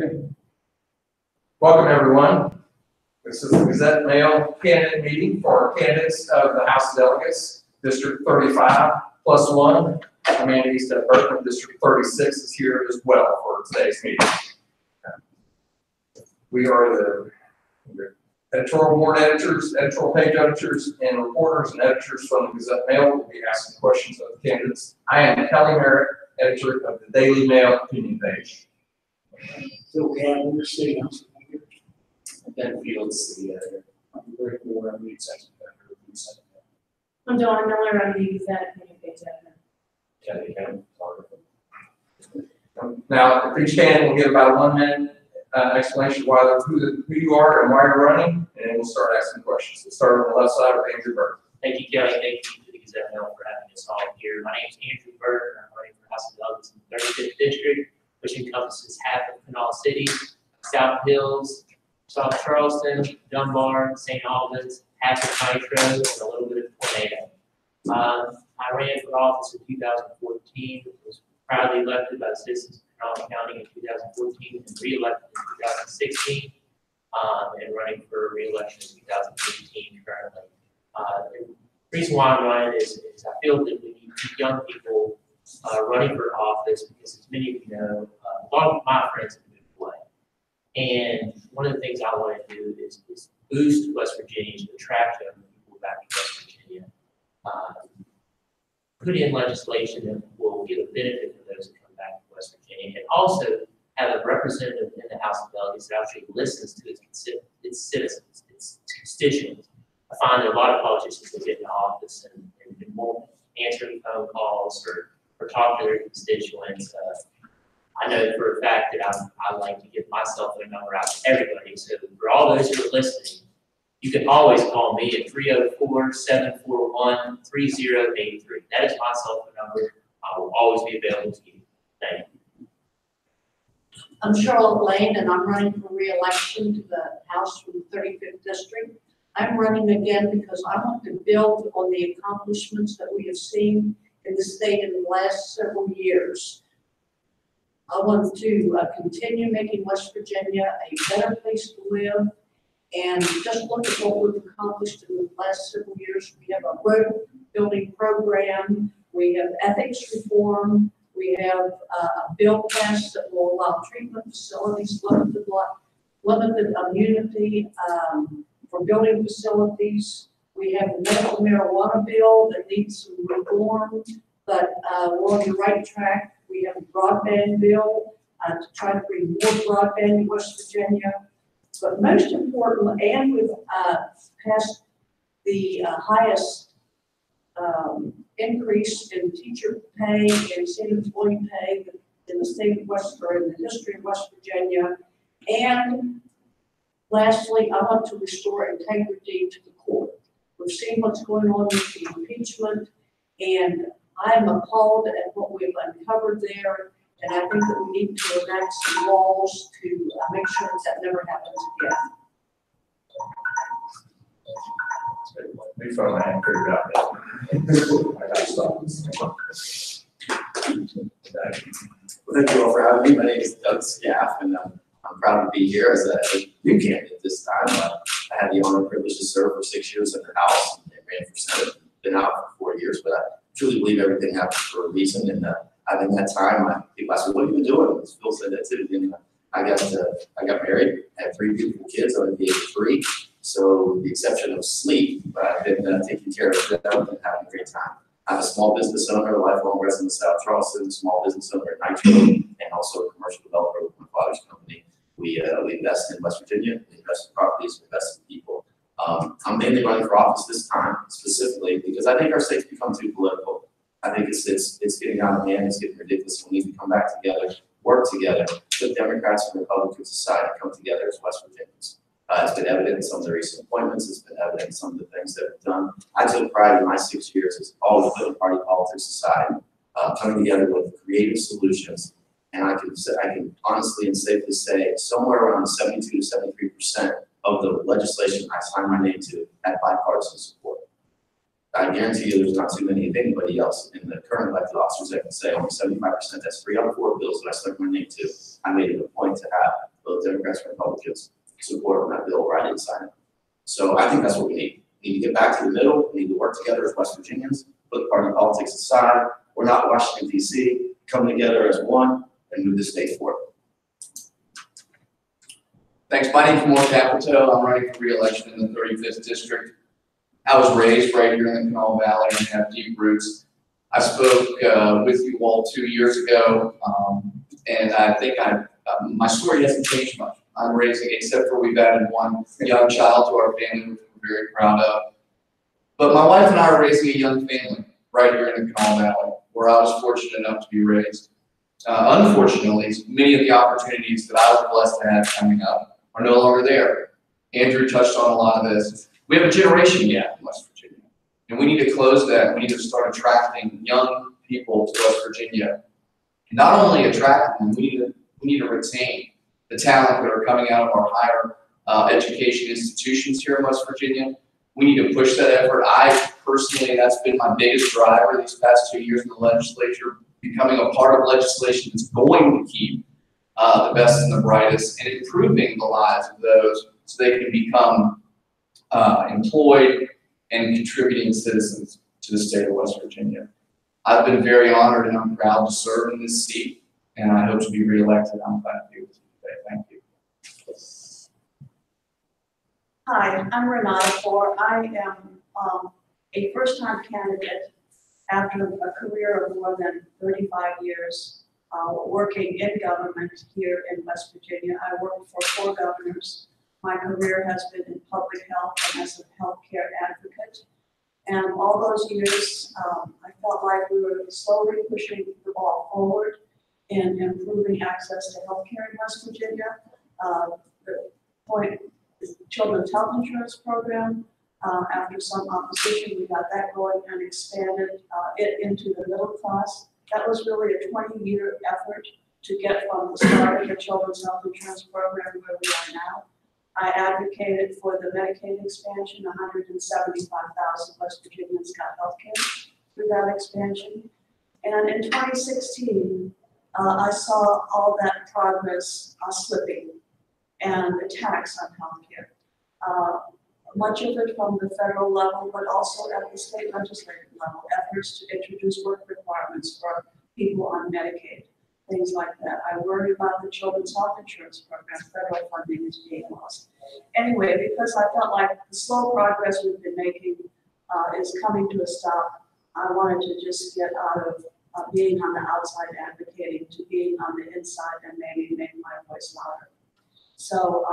Okay. Welcome, everyone. This is the Gazette Mail candidate meeting for candidates of the House of Delegates, District 35 plus 1. Amanda Easton Berkman, District 36 is here as well for today's meeting. We are the editorial board editors, editorial page editors, and reporters and editors from the Gazette Mail will be asking questions of the candidates. I am Kelly Merritt, editor of the Daily Mail opinion page. So we have your city council here. Ben Fields, the editor. I'm very cool. I'm the executive editor. I'm Dawn Miller. I'm the Gazette opinion page editor. Kelly County. Now, each candidate will give about a 1 minute explanation of who you are and why you're running, and then we'll start asking questions. We'll start on the left side with Andrew Burke. Thank you, Kelly. Thank you to the Gazette Mail for having us all here. My name is Andrew Burke, and I'm running for House of Delegates in the 35th District, which encompasses half of Kanawha City, South Hills, South Charleston, Dunbar, St. Albans, half of Nitro, and a little bit of Tornado. I ran for office in 2014, was proudly elected by the citizens of Kanawha County in 2014 and re-elected in 2016, and running for re-election in 2018 currently. The reason why I'm running is I feel that we need young people running for office because, as many of you know, a lot of my friends have moved away. And one of the things I want to do is boost West Virginia to attract young people back to West Virginia. Put in legislation that will give a benefit for those who come back to West Virginia, and also have a representative in the House of Delegates that actually listens to its citizens, its constituents. I find that a lot of politicians will get into office and won't answer any phone calls or talk to their constituents. I know for a fact that I like to give my cell phone number out to everybody. So for all those who are listening, you can always call me at 304-741-3083. That is my cell phone number. I will always be available to you. Thank you. I'm Charlotte Lane, and I'm running for re-election to the House from the 35th District. I'm running again because I want to build on the accomplishments that we have seen in the state in the last several years. I want to continue making West Virginia a better place to live, and just look at what we've accomplished in the last several years. We have a road building program, we have ethics reform, we have a bill passed that will allow treatment facilities, limited immunity for building facilities. We have a medical marijuana bill that needs some reform, but we're on the right track. We have a broadband bill to try to bring more broadband to West Virginia. But most important, and we've passed the highest increase in teacher pay and state employee pay in the state of in the history of West Virginia. And lastly, I want to restore integrity to the court. We've seen what's going on with the impeachment, and I'm appalled at what we've uncovered there. And I think that we need to enact some laws to make sure that never happens again. We phone I ain't figured out that. I got stuff. Well, thank you all for having me. My name is Doug Scaff, and I'm proud to be here as a new candidate this time. I had the honor and privilege to serve for 6 years in the House and ran for Senate. Been out for 4 years, but I truly believe everything happens for a reason. And in that time, people asked me, "What have you been doing?" Phil said that too. And I got married, had 3 beautiful kids under the age of 3. So, with the exception of sleep, I've been taking care of them and having a great time. I'm a small business owner, a lifelong resident of South Charleston, small business owner at Nitro, and also a commercial developer with my father's company. We invest in West Virginia, we invest in properties, we invest in people. I'm mainly running for office this time, specifically because I think our state's become too political. I think it's getting out of hand, it's getting ridiculous. We need to come back together, work together, put Democrats and Republicans aside and come together as West Virginians. It's been evident in some of the recent appointments, it's been evident in some of the things that we've done. I took pride in my 6 years as always putting party politics aside, coming together with creative solutions. And I can honestly and safely say somewhere around 72 to 73% of the legislation I signed my name to had bipartisan support. I guarantee you there's not too many of anybody else in the current elected officers that can say only 75%. That's 3 out of 4 bills that I stuck my name to. I made it a point to have both Democrats and Republicans support on that bill right inside. So I think that's what we need. We need to get back to the middle. We need to work together as West Virginians, put party politics aside. We're not Washington, D.C. Come together as one and move the state forward. Thanks. My name's Mark Capito. I'm running for re-election in the 35th district. I was raised right here in the Canal Valley and have deep roots. I spoke with you all 2 years ago, and I think my story hasn't changed much. I'm raising, except for we've added one young child to our family, which we're very proud of. But my wife and I are raising a young family right here in the Canal Valley, where I was fortunate enough to be raised. Unfortunately, many of the opportunities that I was blessed to have coming up are no longer there. Andrew touched on a lot of this. We have a generation gap in West Virginia, and we need to close that. We need to start attracting young people to West Virginia. And not only attract them, we need to retain the talent that are coming out of our higher education institutions here in West Virginia. We need to push that effort. I personally, that's been my biggest driver these past 2 years in the legislature, becoming a part of legislation that's going to keep the best and the brightest and improving the lives of those so they can become employed and contributing citizens to the state of West Virginia. I've been very honored and I'm proud to serve in this seat, and I hope to be reelected. I'm glad to be with you today. Thank you. Hi, I'm Renata Ford. I am a first-time candidate after a career of more than 35 years working in government here in West Virginia. I worked for 4 governors. My career has been in public health and as a healthcare advocate. And all those years, I felt like we were slowly pushing the ball forward in improving access to healthcare in West Virginia. The point is the Children's Health Insurance Program. After some opposition, we got that going and expanded it into the middle class. That was really a 20-year effort to get from the start of the Children's Health Insurance Program where we are now. I advocated for the Medicaid expansion. 175,000 West Virginians got health care through that expansion. And in 2016, I saw all that progress slipping and the tax on health care. Much of it from the federal level, but also at the state legislative level, efforts to introduce work requirements for people on Medicaid, things like that. I worry about the Children's Health Insurance Program, federal funding is being lost. Anyway, because I felt like the slow progress we've been making is coming to a stop, I wanted to just get out of being on the outside advocating to being on the inside and maybe make my voice louder. So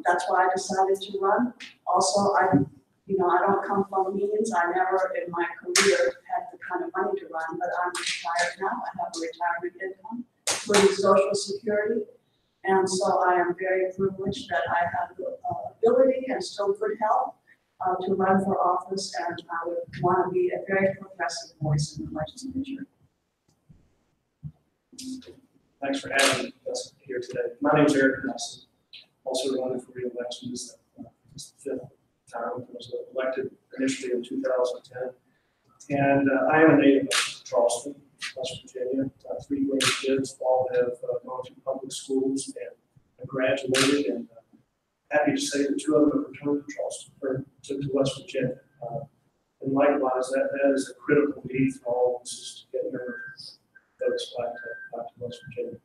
that's why I decided to run. Also, I don't come from means. I never in my career had the kind of money to run, but I'm retired now. I have a retirement income, including Social Security. And so I am very privileged that I have the ability and still good health to run for office, and I would want to be a very progressive voice in the legislature. Thanks for having us here today. My name is Eric Nelson. Also running for re-election. This is the 5th time. I was elected initially in 2010. And I am a native of Charleston, West Virginia. 3 grown kids, all have gone to public schools and graduated. And happy to say that 2 of them have returned to Charleston, or to West Virginia. And likewise, that is a critical need for all of us, is to get members folks back to West Virginia.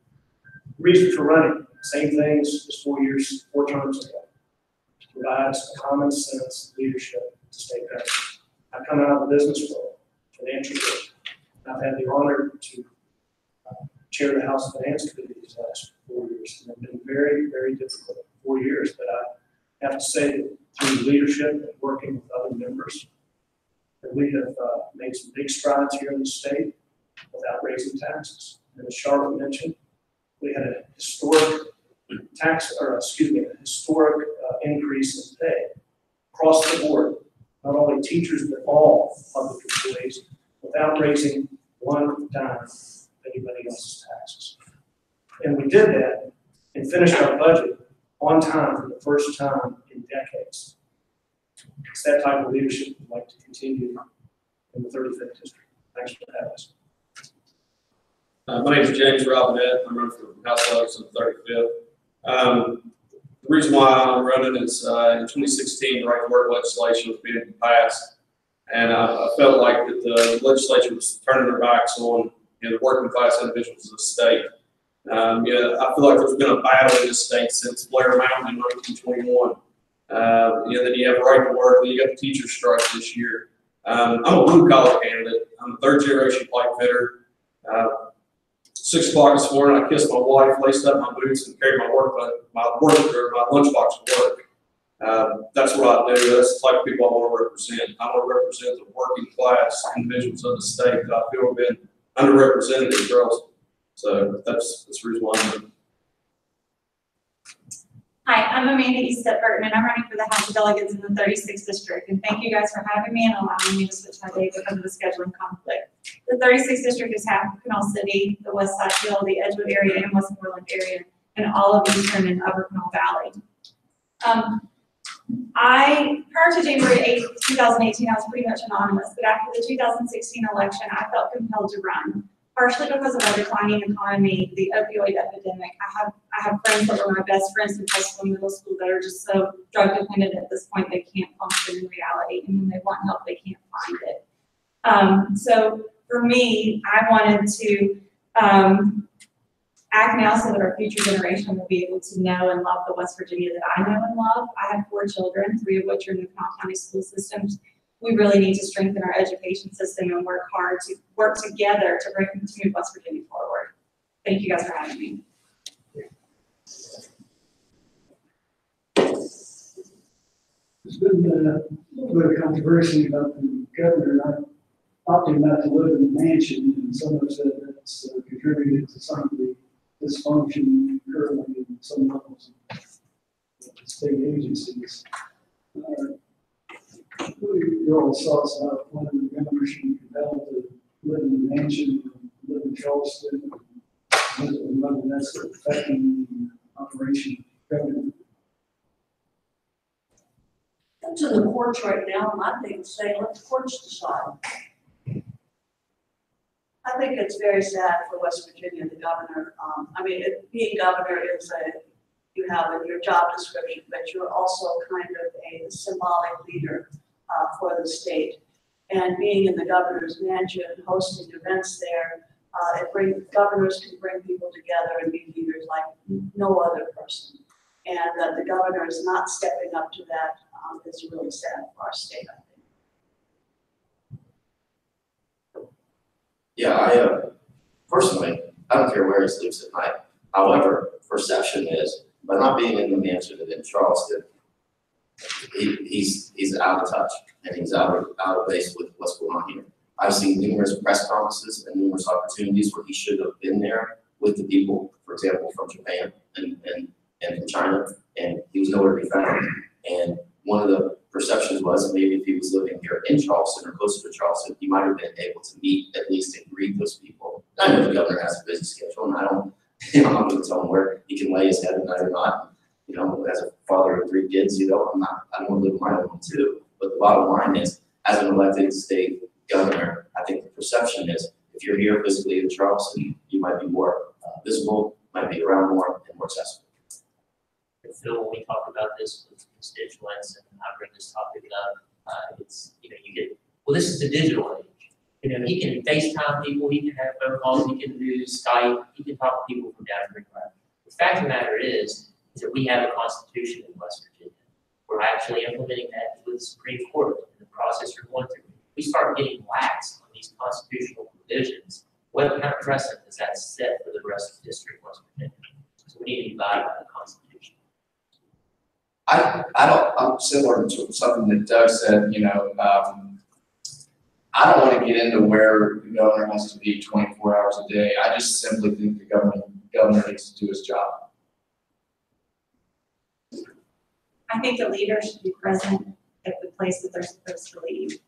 Reason for running, same things as 4 terms ago. To provide some common sense leadership to state government. I come out of the business world, financial world. I've had the honor to chair the House Finance Committee these last 4 years. And they've been very, very difficult 4 years, but I have to say that through leadership and working with other members, that we have made some big strides here in the state without raising taxes. And as Charlotte mentioned, we had a historic historic increase in pay across the board, not only teachers, but all public employees, without raising one dime of anybody else's taxes. And we did that and finished our budget on time for the first time in decades. It's that type of leadership we'd like to continue in the 35th district. Thanks for having us. My name is James Robinette. I'm running for House Delegates in the 35th. The reason why I'm running is in 2016, the right to work legislation was being passed. And I felt like that the legislature was turning their backs on the working class individuals of the state. I feel like there's been a battle in this state since Blair Mountain in 1921. Then you have right to work, then you got the teacher strike this year. I'm a blue collar candidate. I'm a third generation pipe fitter. 6 o'clock this morning, I kissed my wife, laced up my boots, and carried my lunchbox to work. That's what I do. That's the type of people I want to represent. I want to represent the working class individuals of the state that I feel have been underrepresented in Charleston. So that's the reason why I'm here. Hi, I'm Amanda East-Burton, and I'm running for the House of Delegates in the 36th District. And thank you guys for having me and allowing me to switch my day because of the scheduling conflict. The 36th District is half of Canal City, the West Side Hill, the Edgewood area, and Westmoreland area, and all of Eastern and Upper Canal Valley. Prior to January 8th, 2018, I was pretty much anonymous, but after the 2016 election, I felt compelled to run. Partially because of our declining economy, the opioid epidemic. I have friends that were my best friends in high school and middle school that are just so drug dependent at this point they can't function in reality, and when they want help, they can't find it. So for me, I wanted to act now so that our future generation will be able to know and love the West Virginia that I know and love. I have 4 children, 3 of which are in the Canal County school systems. We really need to strengthen our education system and work hard to work together to move West Virginia forward. Thank you guys for having me. There's been a little bit of controversy about the governor not opting not to live in the mansion, and some have said that's contributed to some of the dysfunction currently in some levels of the state agencies. What are your all thoughts about whether the governor should be compelled to live in the mansion, or live in Charleston, and whether that's affecting the operation of government? That's in the courts right now, and I think say let the courts decide. I think it's very sad for West Virginia, the governor. Being governor is you have in your job description, but you're also kind of a symbolic leader for the state. And being in the governor's mansion, hosting events there, governors can bring people together and be leaders like no other person. And that the governor is not stepping up to that is really sad for our state, I think. Yeah, personally, I don't care where he sleeps at night. However, perception is, by not being in the mansion in Charleston, he's out of touch and he's out of base with what's going on here. I've seen numerous press conferences and numerous opportunities where he should have been there with the people, for example, from Japan and from China, and he was nowhere to be found. And one of the perceptions was maybe if he was living here in Charleston or closer to Charleston, he might have been able to meet at least and greet those people. I know the governor has a busy schedule, and I'm not going to tell him where he can lay his head at night or not. As a father of 3 kids, I don't want to live my own too. But the bottom line is, as an elected state governor, I think the perception is if you're here physically in Charleston, you might be more visible, might be around more, and more accessible. Phil, when we talk about this with constituents, and I bring this topic up, this is the digital age. He can FaceTime people, he can have phone calls, he can do Skype, he can talk to people from down in Greenbrier. The fact of the matter is that we have a constitution in West Virginia. We're actually implementing that with the Supreme Court in the process we're going through. We start getting lax on these constitutional provisions. What kind of precedent does that set for the rest of the district of West Virginia? So we need to be guided by the Constitution. I'm similar to something that Doug said, I don't want to get into where the governor has to be 24 hours a day. I just simply think the governor needs to do his job. I think the leader should be present at the place that they're supposed to lead.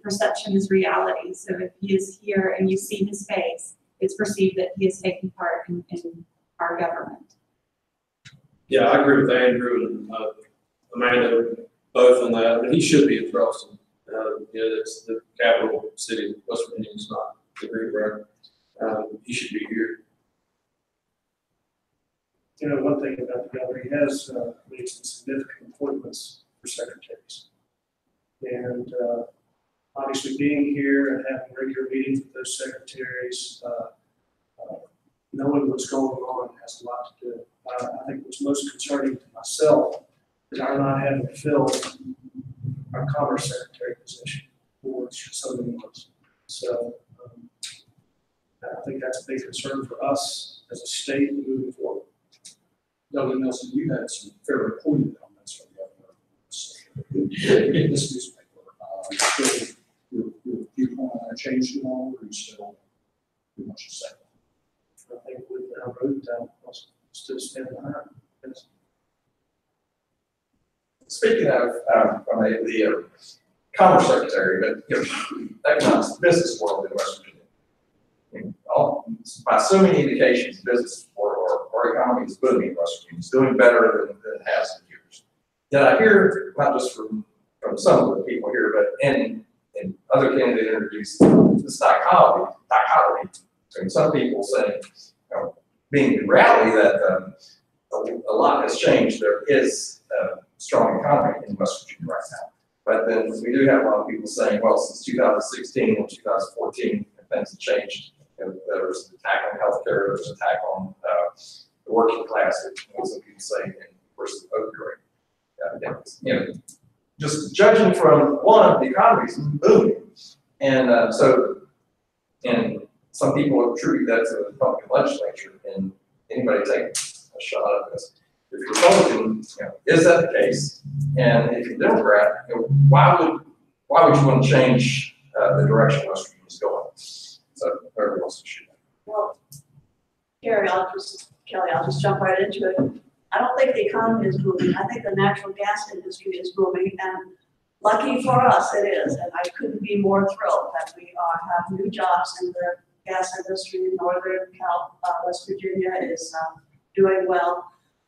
Perception is reality. So if he is here and you see his face, it's perceived that he is taking part in our government. Yeah, I agree with Andrew and Amanda both on that. He should be in Charleston. It's the capital city of West Virginia. It's not the Greenbrier. He should be here. You know, one thing about the governor, he has made some significant appointments for secretaries. And obviously being here and having regular meetings with those secretaries, knowing what's going on has a lot to do. I think what's most concerning to myself is our not having filled our commerce secretary position for so many months. So I think that's a big concern for us as a state moving forward. Dr. Nelson, you had some very poignant comments from the governor in this newspaper. Still, your viewpoint on that changed at all, or you still pretty much the same? I think with our road, I'll still stand behind. Yes. Speaking of, the Commerce Secretary, but, economics, business world in West Virginia. By so many indications, business or economy is booming in West Virginia. It's doing better than it has in years. Yet I hear, not just from some of the people here, but in other candidate interviews, this dichotomy between some people saying, being in reality that a lot has changed. There is a strong economy in West Virginia right now. But then we do have a lot of people saying, well, since 2016 and 2014, things have changed. There was an attack on healthcare, there was an attack on the working class, as some people say, and of course the opioid. Just judging from one, the economy is booming, and and some people attribute that to the Republican legislature, and anybody take a shot at this. If you're Republican, is that the case? And if you're Democrat, why would you want to change the direction West Virginia is going? So whoever wants to shoot. Well, Kelly, I'll just jump right into it. I don't think the economy is booming. I think the natural gas industry is booming, and lucky for us it is. And I couldn't be more thrilled that we have new jobs in the gas industry. Northern West Virginia is doing well.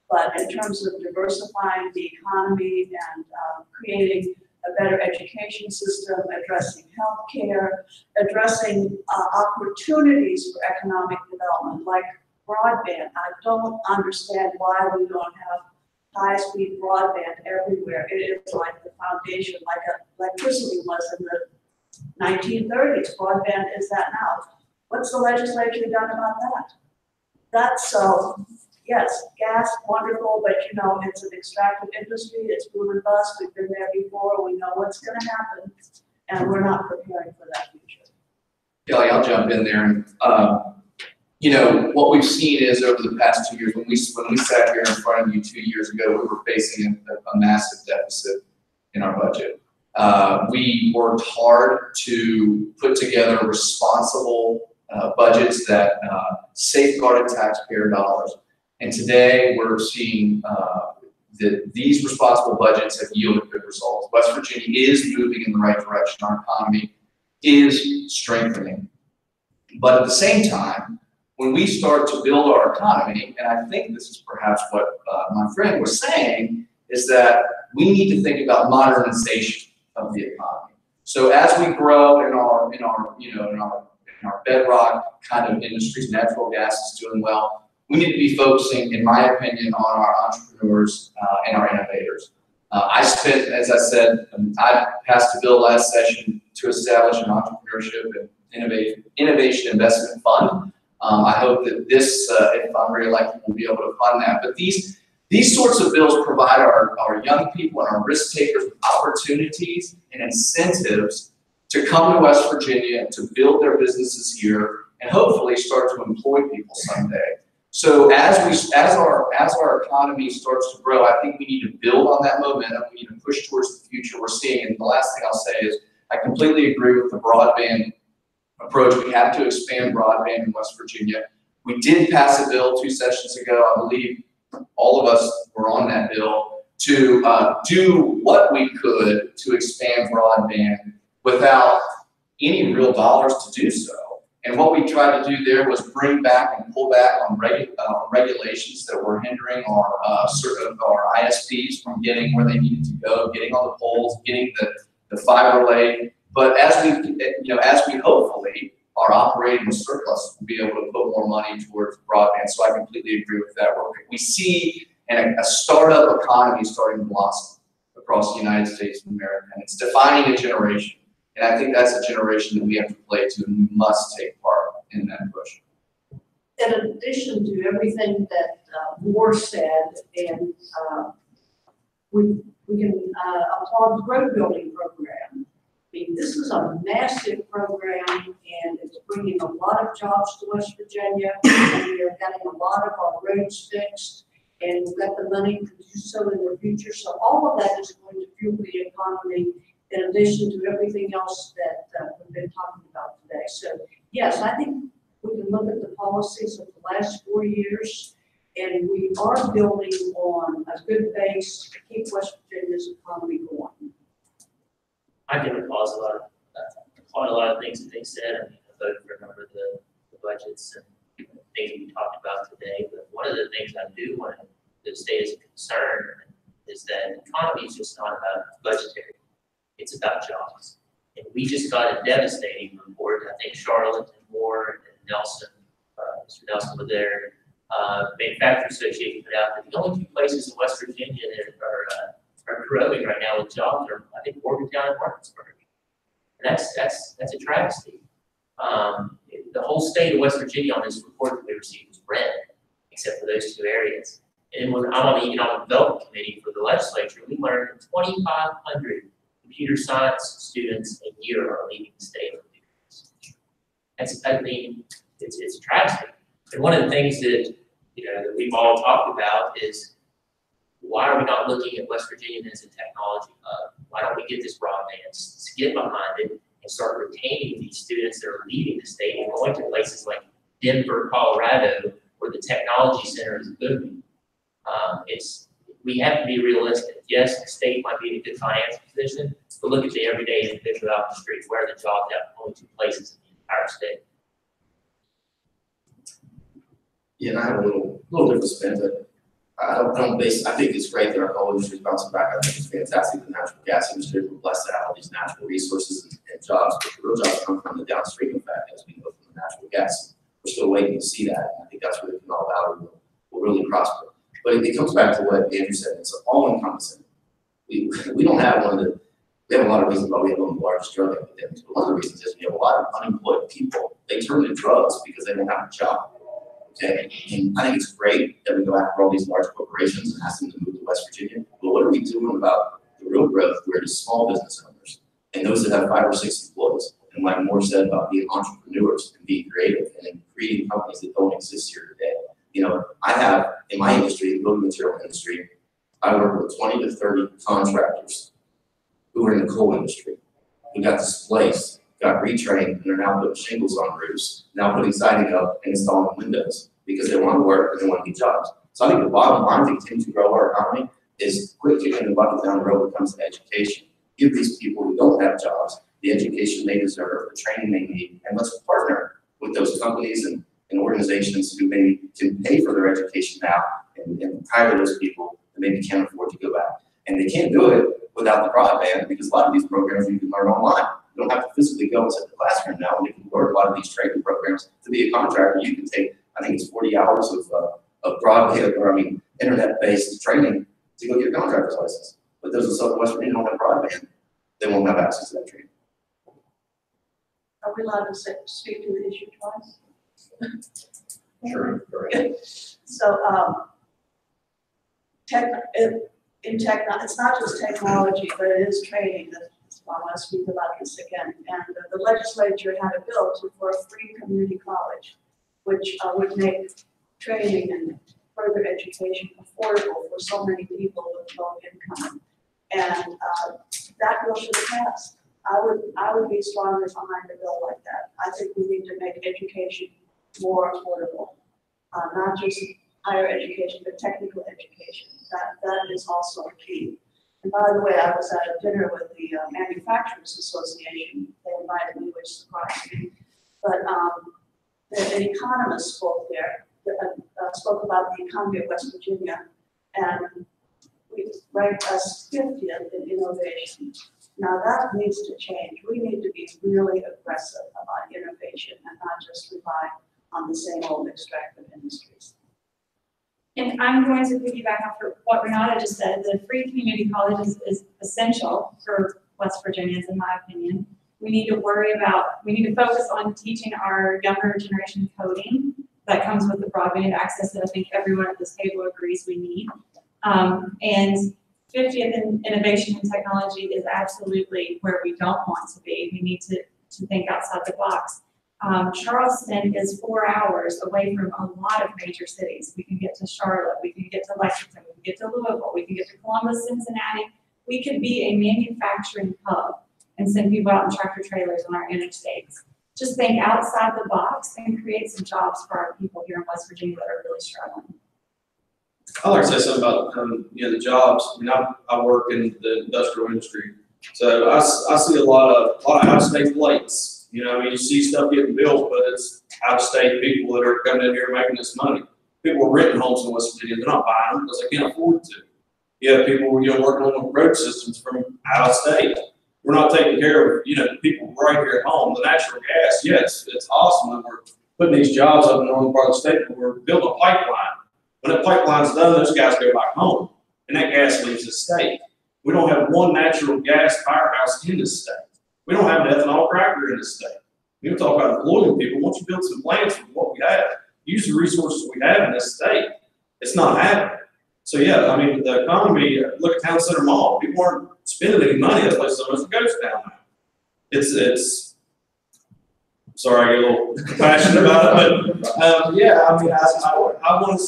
But in terms of diversifying the economy and creating a better education system, addressing healthcare, addressing opportunities for economic development, like broadband. I don't understand why we don't have high-speed broadband everywhere. It is like the foundation, like electricity was in the 1930s. Broadband is that now. What's the legislature done about that? That's so. Yes, gas, wonderful, but it's an extractive industry, it's boom and bust, we've been there before, we know what's gonna happen, and we're not preparing for that future. Kelly, I'll jump in there. What we've seen is over the past 2 years, when we sat here in front of you 2 years ago, we were facing a massive deficit in our budget. We worked hard to put together responsible budgets that safeguarded taxpayer dollars. And today we're seeing that these responsible budgets have yielded good results. West Virginia is moving in the right direction. Our economy is strengthening. But at the same time, when we start to build our economy, and I think this is perhaps what my friend was saying, is that we need to think about modernization of the economy. So as we grow in our bedrock kind of industries, natural gas is doing well. We need to be focusing, in my opinion, on our entrepreneurs and our innovators. I spent, as I said, I passed a bill last session to establish an entrepreneurship and innovation investment fund. I hope that this, if I'm reelected, will be able to fund that. But these sorts of bills provide our young people and our risk takers with opportunities and incentives to come to West Virginia, to build their businesses here, and hopefully start to employ people someday. So as our economy starts to grow, I think we need to build on that momentum. We need to push towards the future we're seeing. And the last thing I'll say is I completely agree with the broadband approach. We have to expand broadband in West Virginia. We did pass a bill 2 sessions ago. I believe all of us were on that bill to do what we could to expand broadband without any real dollars to do so. And what we tried to do there was bring back and pull back on regulations that were hindering our ISPs from getting where they needed to go, getting on the poles, getting the fiber laid. But as we hopefully our operating surplus, we'll be able to put more money towards broadband. So I completely agree with that. We see a startup economy starting to blossom across the United States of America, and it's defining a generation. And I think that's a generation that we have to play to, and we must take part in that push. In addition to everything that Moore said, and we can applaud the road building program. I mean, this is a massive program, and it's bringing a lot of jobs to West Virginia, and we are getting a lot of our roads fixed, and we've got the money to do so in the future. So all of that is going to fuel the economy, in addition to everything else that we've been talking about today. So yes, I think we can look at the policies of the last 4 years, and we are building on a good base to keep West Virginia's economy going. I can applaud a lot of things that they said. I mean, I voted for a number of the budgets and things we talked about today. But one of the things I do want to state as a concern is that the economy is just not about budgetary. It's about jobs. And we just got a devastating report. I think Charlotte and Moore and Nelson, Mr. Nelson was there, Manufacturers Association put out that the only two places in West Virginia that are growing right now with jobs are, I think, Morgantown and Martinsburg. And that's a travesty. The whole state of West Virginia on this report that we received was red, except for those two areas. And when I'm on the Economic Development Committee for the legislature, we learned that 2,500 computer science students a year are leaving the state. I mean, it's a travesty. And one of the things that that we've all talked about is, why are we not looking at West Virginia as a technology hub? Why don't we get this broadband, get behind it, and start retaining these students that are leaving the state and going to places like Denver, Colorado, where the technology center is booming? We have to be realistic. Yes, the state might be in a good financial position, but look at the everyday individual out the street. Where are the jobs at? Only two places in the entire state. Yeah, and I have a little different spin, but I think it's great that our coal industry is bouncing back. I think it's fantastic, the natural gas industry. We're blessed to have all these natural resources and jobs, but the real jobs come from the downstream effect as we go from the natural gas. We're still waiting to see that. And I think that's where the Canal Valley will really prosper. But it comes back to what Andrew said. It's all encompassing. We don't have we have a lot of reasons why we have one of the largest drug epidemics, but one of the reasons is we have a lot of unemployed people. They turn to drugs because they don't have a job. Okay, and I think it's great that we go after all these large corporations and ask them to move to West Virginia. But what are we doing about the real growth where the small business owners and those that have 5 or 6 employees? And like Moore said about being entrepreneurs and being creative and creating companies that don't exist here today. I have in my industry, the building material industry, I work with 20 to 30 contractors who are in the coal industry, who got displaced, got retrained, and are now putting shingles on roofs, now putting siding up and installing windows because they want to work and they want to get jobs. So I think the bottom line to continue to grow our economy is quit kicking the bucket down the road when it comes to education. Give these people who don't have jobs the education they deserve, the training they need, and let's partner with those companies and organizations who maybe can pay for their education now and hire those people that maybe can't afford to go back. And they can't do it without the broadband because a lot of these programs you can learn online. You don't have to physically go inside the classroom now, and you can learn a lot of these training programs. To be a contractor, you can take, I think it's 40 hours of broadband, internet-based training to go get your contractor's license. But those in Southern West Virginia don't have broadband. They won't have access to that training. Are we allowed to speak to the issue twice? Sure. So, it's not just technology, but it is training. That's why I want to speak about this again. And the legislature had a bill for a free community college, which would make training and further education affordable for so many people with low income. And that bill should have passed. I would be strongly behind a bill like that. I think we need to make education more affordable, not just higher education, but technical education. That is also key. And by the way, I was at a dinner with the Manufacturers Association. They invited me, which surprised me. But an economist spoke there, spoke about the economy of West Virginia, and we ranked us 50th in innovation. Now that needs to change. We need to be really aggressive about innovation and not just rely on the same old extractive industries. And I'm going to piggyback off of what Renata just said. The free community college is essential for West Virginians, in my opinion. We need to focus on teaching our younger generation coding. That comes with the broadband access that I think everyone at this table agrees we need. And 50th in innovation and technology is absolutely where we don't want to be. We need to think outside the box. Charleston is 4 hours away from a lot of major cities. We can get to Charlotte, we can get to Lexington, we can get to Louisville, we can get to Columbus, Cincinnati. We could be a manufacturing hub and send people out in tractor trailers on our interstates. Just think outside the box and create some jobs for our people here in West Virginia that are really struggling. I'd like to say something about, the jobs. I mean, I work in the industrial industry, so I see a lot of out-of-state plates. You see stuff getting built, but it's out-of-state people that are coming in here making this money. People are renting homes in West Virginia. They're not buying them because they can't afford to. You have people, working on the road systems from out-of-state. We're not taking care of, the people right here at home. The natural gas, yes, it's awesome that we're putting these jobs up in the northern part of the state, but we're building a pipeline. When that pipeline's done, those guys go back home, and that gas leaves the state. We don't have one natural gas firehouse in this state. We don't have an ethanol cracker in this state. You talk about employing people. Once you build some plants with what we have, use the resources we have in this state, it's not happening. So yeah, the economy, look at Town Center Mall. People aren't spending any money. That place is almost a ghost town now. It's sorry, I get a little passionate about it, but I want to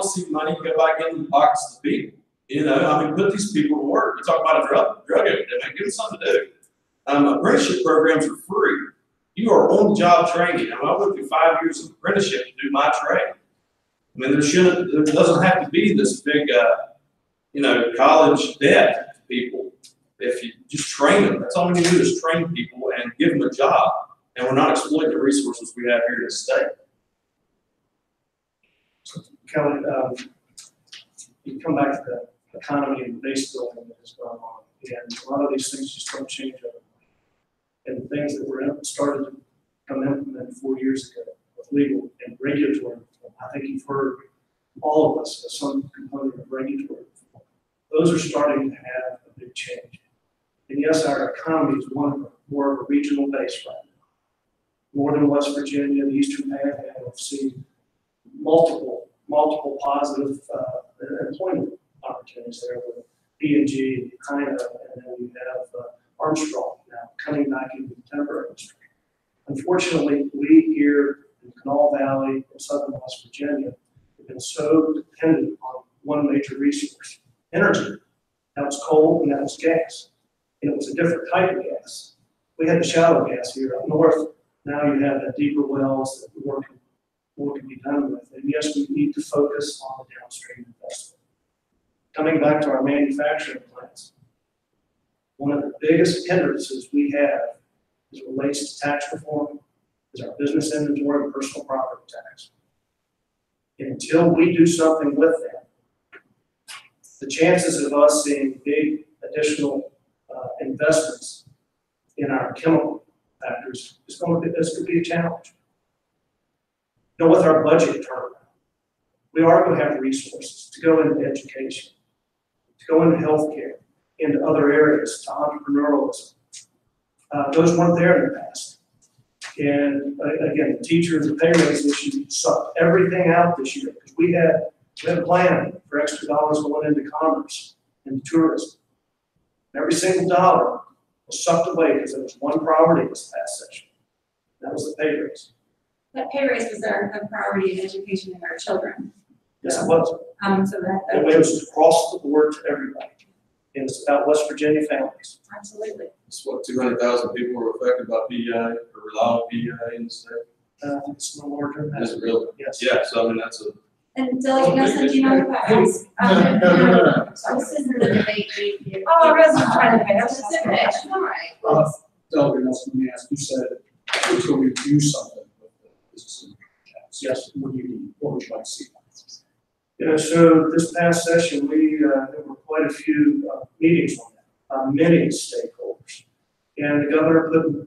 see money go back into the pockets of the people. Put these people to work. You talk about a drug epidemic, give them something to do. Apprenticeship programs are free. You are on-the-job training. I went through 5 years of apprenticeship to do my trade. There doesn't have to be this big, college debt to people. If you just train them, that's all we need to do is train people and give them a job. And we're not exploiting the resources we have here in the state. So, Kelly, you come back to the economy and base building that is going on. And a lot of these things just don't change overnight. And the things that were started to come implemented 4 years ago with legal and regulatory reform, I think you've heard all of us some component of regulatory reform. Those are starting to have a big change. And yes, our economy is more of a regional base right now. Northern West Virginia, the Eastern Panhandle have seen multiple positive employment opportunities there with P&G, kind of, and then we have Armstrong now coming back into the timber industry. Unfortunately, we here in Kanawha Valley and southern West Virginia have been so dependent on one major resource, energy. That was coal and that was gas. And it was a different type of gas. We had the shallow gas here up north. Now you have the deeper wells that more can be done with. And yes, we need to focus on the downstream investment. Coming back to our manufacturing plants, one of the biggest hindrances we have as it relates to tax reform is our business inventory and personal property tax. And until we do something with that, the chances of us seeing big additional investments in our chemical factors is going to be a challenge. With our budget turnaround, we are going to have resources to go into education, to go into healthcare, into other areas, to entrepreneurialism. Those weren't there in the past. And again, the teacher and the pay raise issue sucked everything out this year because we had a plan for extra dollars going into commerce and tourism. Every single dollar was sucked away because there was one priority this past session. That was the pay raise. That pay raise was our priority in education and our children. Yes, it was. So that It was across the board to everybody. And it's about West Virginia families. absolutely. It's what, 200,000 people were affected by PEI or rely on PEI in the state? It's no larger than that. Is it really? Yes. Yeah, so that's a. And Delegate Nelson, do you know what that is? This isn't a debate here. Oh, I wasn't trying to debate. I was just It's okay, it's all right. Delegate Nelson, let me ask, you said until we do something with the business tax. Yes. What would you like to see? So this past session, there were quite a few meetings on that, many stakeholders. And the governor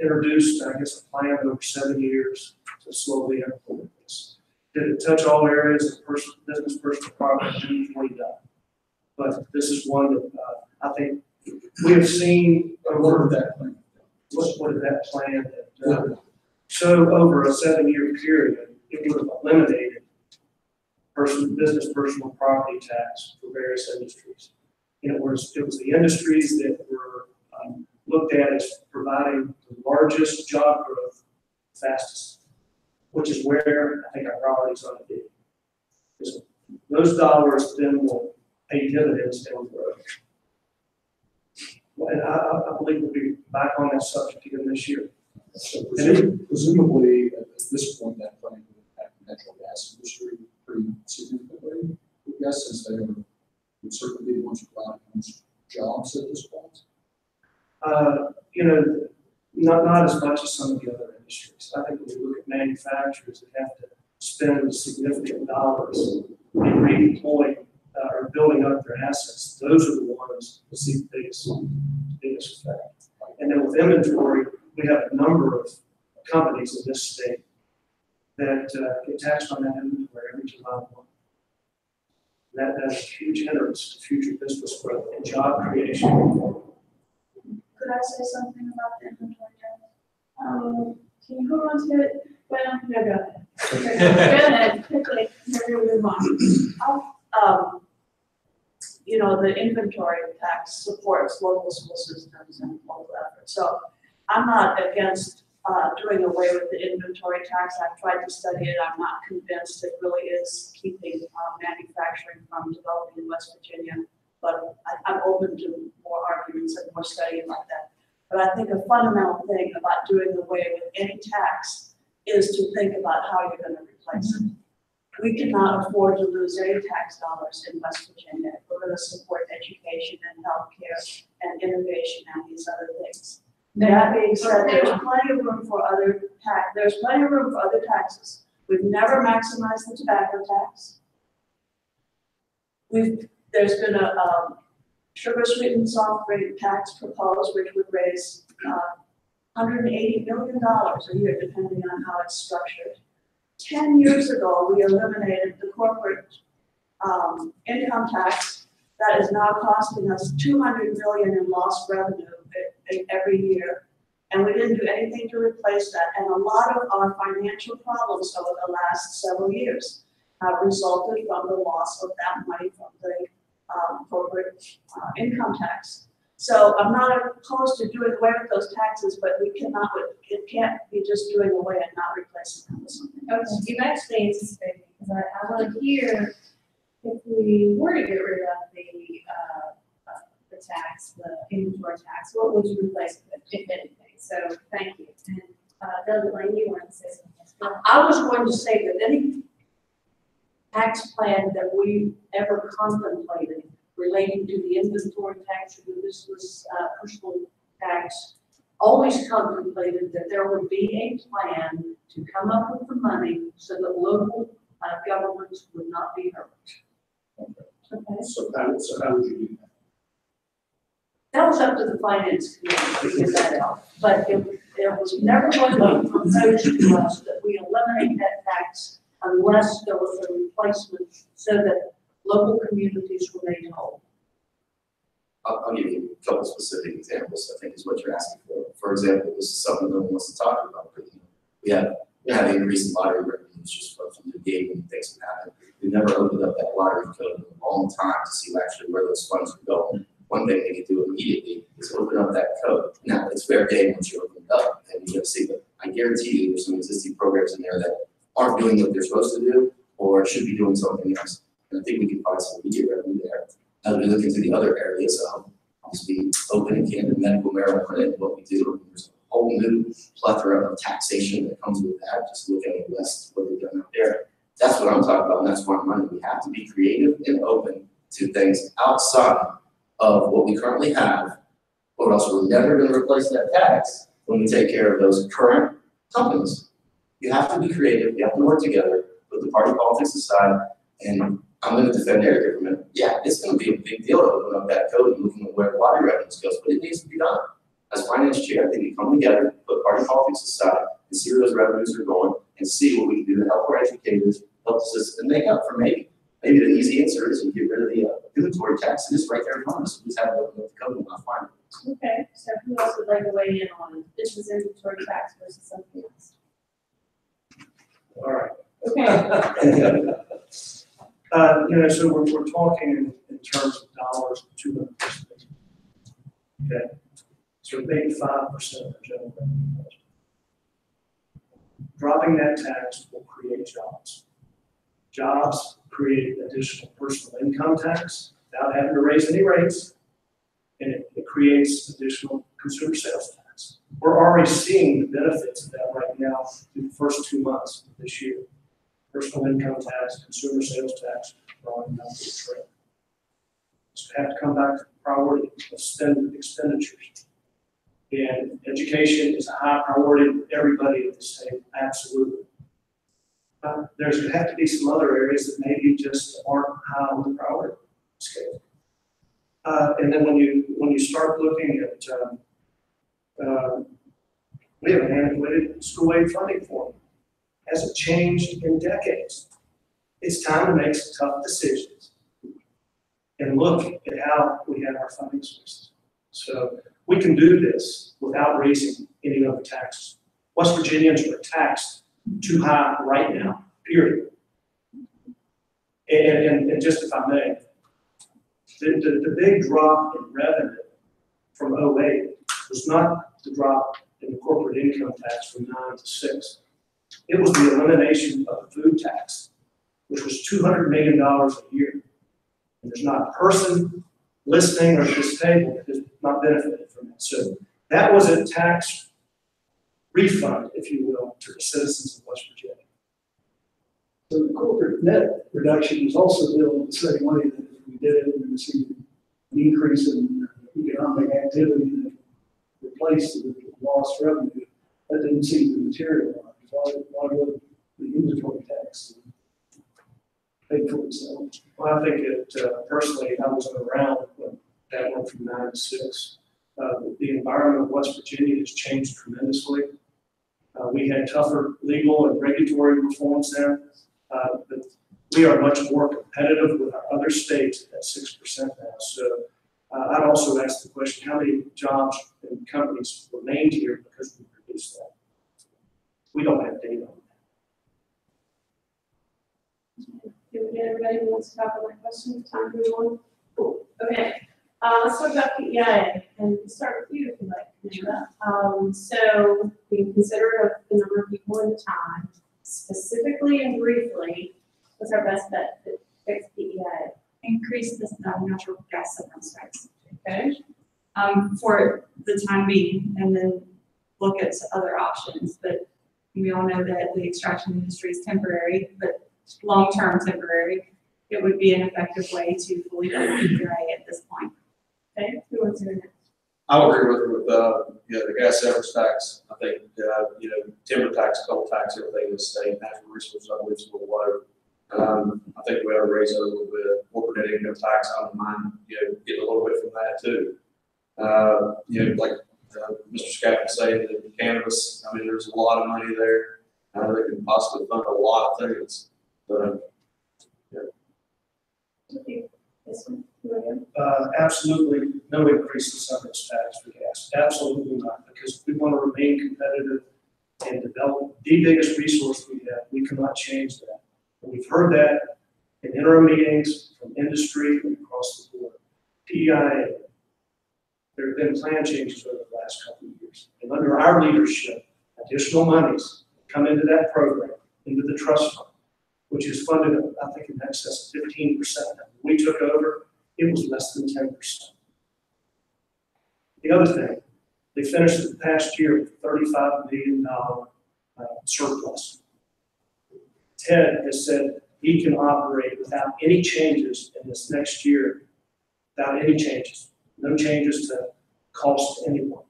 introduced, I guess, a plan over 7 years to slowly implement this. Did it touch all areas of business, personal property? What he done. But this is one that I think we have seen over that plan. what did that plan that so over a 7-year period, it would have eliminated business personal property tax for various industries. And it was the industries that were looked at as providing the largest job growth fastest, which is where I think our priorities ought to be. Because those dollars then will pay dividends down the road. And I believe we'll be back on that subject again this year. So presumably, at this point, that plan would impact the natural gas industry pretty significantly, I guess, since they would certainly be the ones providing most jobs at this point. Not as much as some of the other industries. I think when we look at manufacturers that have to spend significant dollars in redeploying or building up their assets, those are the ones that see the biggest effect. And then with inventory, we have a number of companies in this state that get taxed on that inventory every July 1. That's a huge hindrance to future business growth and job creation. Could I say something about the inventory tax? Can you hold on to it? Well, no, go ahead. Go ahead, quickly, then we'll move on. The inventory tax supports local school systems and local efforts. So I'm not against doing away with the inventory tax. I've tried to study it. I'm not convinced it really is keeping manufacturing from developing in West Virginia. But I'm open to more arguments and more study about that. But I think a fundamental thing about doing away with any tax is to think about how you're going to replace it. We cannot afford to lose any tax dollars in West Virginia if we're going to support education and healthcare and innovation and these other things. That being said, there's plenty of room for other taxes. We've never maximized the tobacco tax. There's been a sugar sweetened soft drink tax proposed, which would raise $180 million a year, depending on how it's structured. 10 years ago, we eliminated the corporate income tax that is now costing us $200 million in lost revenue every year. And we didn't do anything to replace that. And a lot of our financial problems over the last several years have resulted from the loss of that money from the corporate income tax. So I'm not opposed to doing away with those taxes, but it can't be just doing away and not replacing them with something. Okay, you've actually anticipated, because I want to hear if we were to get rid of the tax, the inventory tax, what would you replace it with, if anything? So thank you. And Doug Lane, you want to say something as well? I was going to say that any tax plan that we ever contemplated relating to the inventory tax or the business personal tax always contemplated that there would be a plan to come up with the money so that local governments would not be hurt. Okay. So how would you do that? That was up to the finance committee to figure that out. But it was never going to be proposed to us that we eliminate that tax unless there was a replacement so that local communities were made whole. I'll give you a couple specific examples, I think is what you're asking for. For example, this is something no one wants to talk about. But, we have an increase in lottery revenues just from the game and things that happen. We never opened up that lottery code in a long time to see actually where those funds are going. One thing they can do immediately is open up that code. Now, it's fair game once you open it up and you see, but I guarantee you there's some existing programs in there that aren't doing what they're supposed to do or should be doing something else. And I think we can find some immediate revenue there. As we look into the other areas, obviously open and candid medical marijuana and what we do, there's a whole new plethora of taxation that comes with that. Just look at the West, what they've done out there. That's what I'm talking about, and that's smart money. We have to be creative and open to things outside of what we currently have, or else we're never going to replace that tax when we take care of those current companies. You have to be creative, you have to work together, put the party politics aside, and I'm going to defend Eric here for a minute. Yeah, it's going to be a big deal to open up that code and looking at where the lottery revenues goes, but it needs to be done. as finance chair, I think we come together, put party politics aside, and see where those revenues are going, and see what we can do to help our educators, help the system, and make up for maybe the easy answer is to get rid of the inventory tax, and it's right there in front of us, we just have to look at the code and not find it. Okay, so who else would like to weigh in on this was inventory tax versus something else? All right. Okay, So we're talking in terms of dollars, 200%. Okay, so maybe 5% of the general revenue budget. Dropping that tax will create jobs. Jobs create additional personal income tax without having to raise any rates, and it creates additional consumer sales tax. We're already seeing the benefits of that right now through the first 2 months of this year. Personal income tax, consumer sales tax, growing down the trend. So we have to come back to the priority of expenditures. And education is a high priority for everybody at the state, absolutely. There's going to have to be some other areas that maybe just aren't high on the priority scale. And then when you start looking at, we have an antiquated school aid funding formula. Hasn't changed in decades. It's time to make some tough decisions and look at how we have our funding sources. So we can do this without raising any other taxes. West Virginians are taxed too high right now, period. And just if I may, the big drop in revenue from 2008 was not the drop in the corporate income tax from 9 to 6. It was the elimination of the food tax, which was $200 million a year. And there's not a person listening or at this table that has not benefited from it. So that was a tax refund, if you will, to the citizens of West Virginia. So the corporate net reduction was also built the same way that if we did it, we would see an increase in economic activity that replaced the lost revenue. That didn't seem to materialize. Why would the inventory tax pay for itself? Well, I think personally, I wasn't around when that went from 9 to 6. The environment of West Virginia has changed tremendously. We had tougher legal and regulatory reforms there, but we are much more competitive with our other states at 6% now. So I'd also ask the question, how many jobs and companies remained here because we reduced that? We don't have data on that. did we get everybody who wants to talk on that question? Time to move on? Cool, okay. Let's talk about PEIA, and start with you if you'd like, Amanda. So we consider the number of people in the time, specifically and briefly, what's our best bet to fix PEIA? Increase the natural gas severance tax, Okay, for the time being, and then look at other options. But we all know that the extraction industry is temporary, but long-term temporary. It would be an effective way to fully fund PEIA at this point. okay, who wants to do next? I'll agree with the gas severance tax. I think, timber tax, coal tax, everything in the state, natural resources, I believe is a little low. I think we ought to raise it a little bit. Corporate net income tax, I don't mind, getting a little bit from that too. Like Mr. Scott was saying, the cannabis, I mean, there's a lot of money there. That can possibly fund a lot of things. This one, who are you? Absolutely no increase in severance tax for gas. Absolutely not, because we want to remain competitive and develop the biggest resource we have. We cannot change that. And we've heard that in interim meetings from industry and across the board. PEIA, there have been plan changes over the last couple of years. And under our leadership, additional monies come into that program, into the trust fund, which is funded, I think, in excess of 15%. When we took over, it was less than 10%. The other thing, they finished the past year with $35 million surplus. Ted has said he can operate without any changes in this next year, without any changes, no changes to cost to anyone.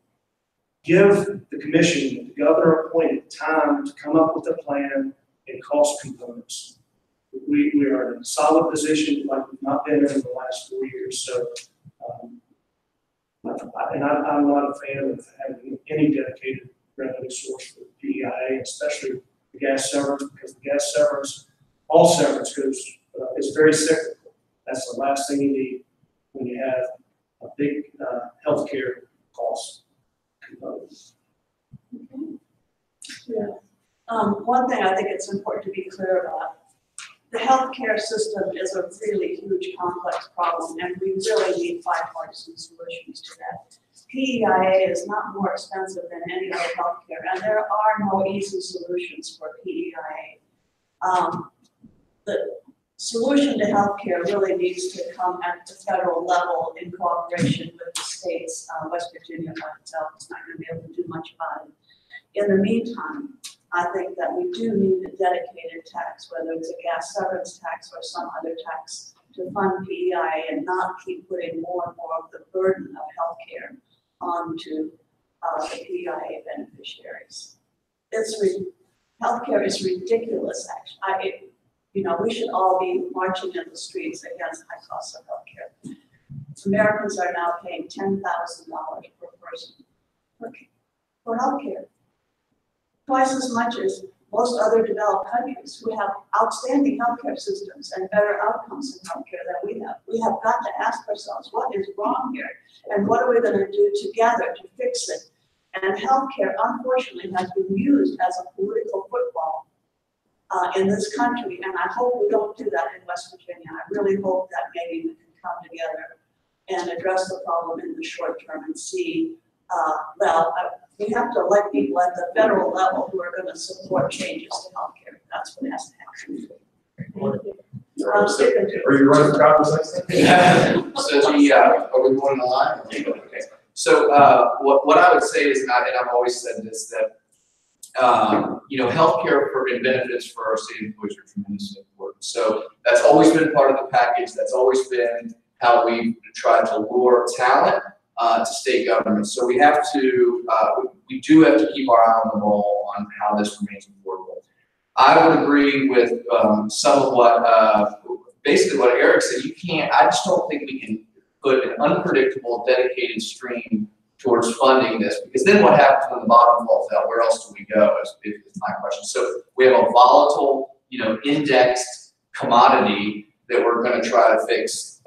Give the commission that the governor appointed time to come up with a plan and cost components. We are in a solid position like we've not been in the last 4 years. So And I'm not a fan of having any dedicated revenue source for PEIA, especially the gas severance, because the gas severance, all severance goes, is very cyclical. That's the last thing you need when you have a big healthcare cost component. Yeah. One thing I think it's important to be clear about, the healthcare system is a really huge, complex problem, and we really need bipartisan solutions to that. PEIA is not more expensive than any other healthcare, and there are no easy solutions for PEIA. The solution to healthcare really needs to come at the federal level in cooperation with the states. West Virginia by itself is not going to be able to do much about it. In the meantime, I think that we do need a dedicated tax, whether it's a gas severance tax or some other tax, to fund PEI and not keep putting more and more of the burden of healthcare onto the PEI beneficiaries. Healthcare is ridiculous, actually. We should all be marching in the streets against high costs of healthcare. Americans are now paying $10,000 per person for healthcare. Twice as much as most other developed countries who have outstanding healthcare systems and better outcomes in healthcare than we have. We have got to ask ourselves, what is wrong here? And what are we going to do together to fix it? And healthcare, unfortunately, has been used as a political football in this country. And I hope we don't do that in West Virginia. I really hope that maybe we can come together and address the problem in the short term and see, we have to elect people at the federal level who are going to support changes to healthcare. That's what has to happen. I'm sticking to it. Are you running for Congress? So are we going to line? Okay. So what I would say is, and I've always said this, that healthcare and benefits for our state employees are tremendously important. So that's always been part of the package. That's always been how we try to lure talent to state government. So we have to, we do have to keep our eye on the ball on how this remains affordable. I would agree with some of what, basically what Eric said. I just don't think we can put an unpredictable, dedicated stream towards funding this, because then what happens when the bottom falls out? Where else do we go? Is my question. So we have a volatile, indexed commodity that we're going to try to fix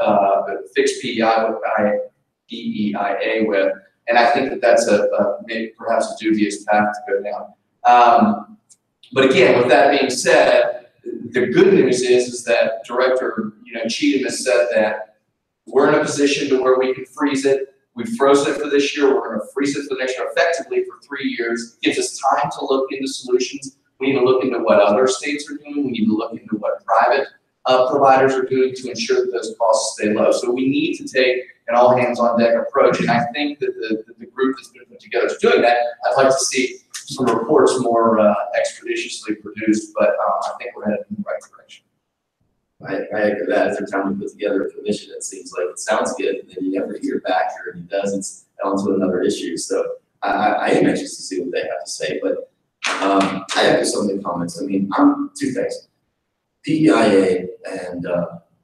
PEIA with, and I think that that's maybe perhaps a dubious path to go down. But again, with that being said, the good news is that Director Cheatham has said that we're in a position to where we can freeze it. We've frozen it for this year. We're going to freeze it for the next year, effectively for 3 years. It gives us time to look into solutions. We need to look into what other states are doing. We need to look into what private providers are doing to ensure that those costs stay low. So we need to take an all-hands-on-deck approach, and I think that the group that's been put together is doing that. I'd like to see some reports more expeditiously produced, but I think we're headed in the right direction. I agree with that. Every time we put together a commission, it seems like it sounds good, and then you never hear back, or if it does, it's onto another issue. So I am anxious to see what they have to say, but I echo some of the comments. I mean, two things. PEIA, and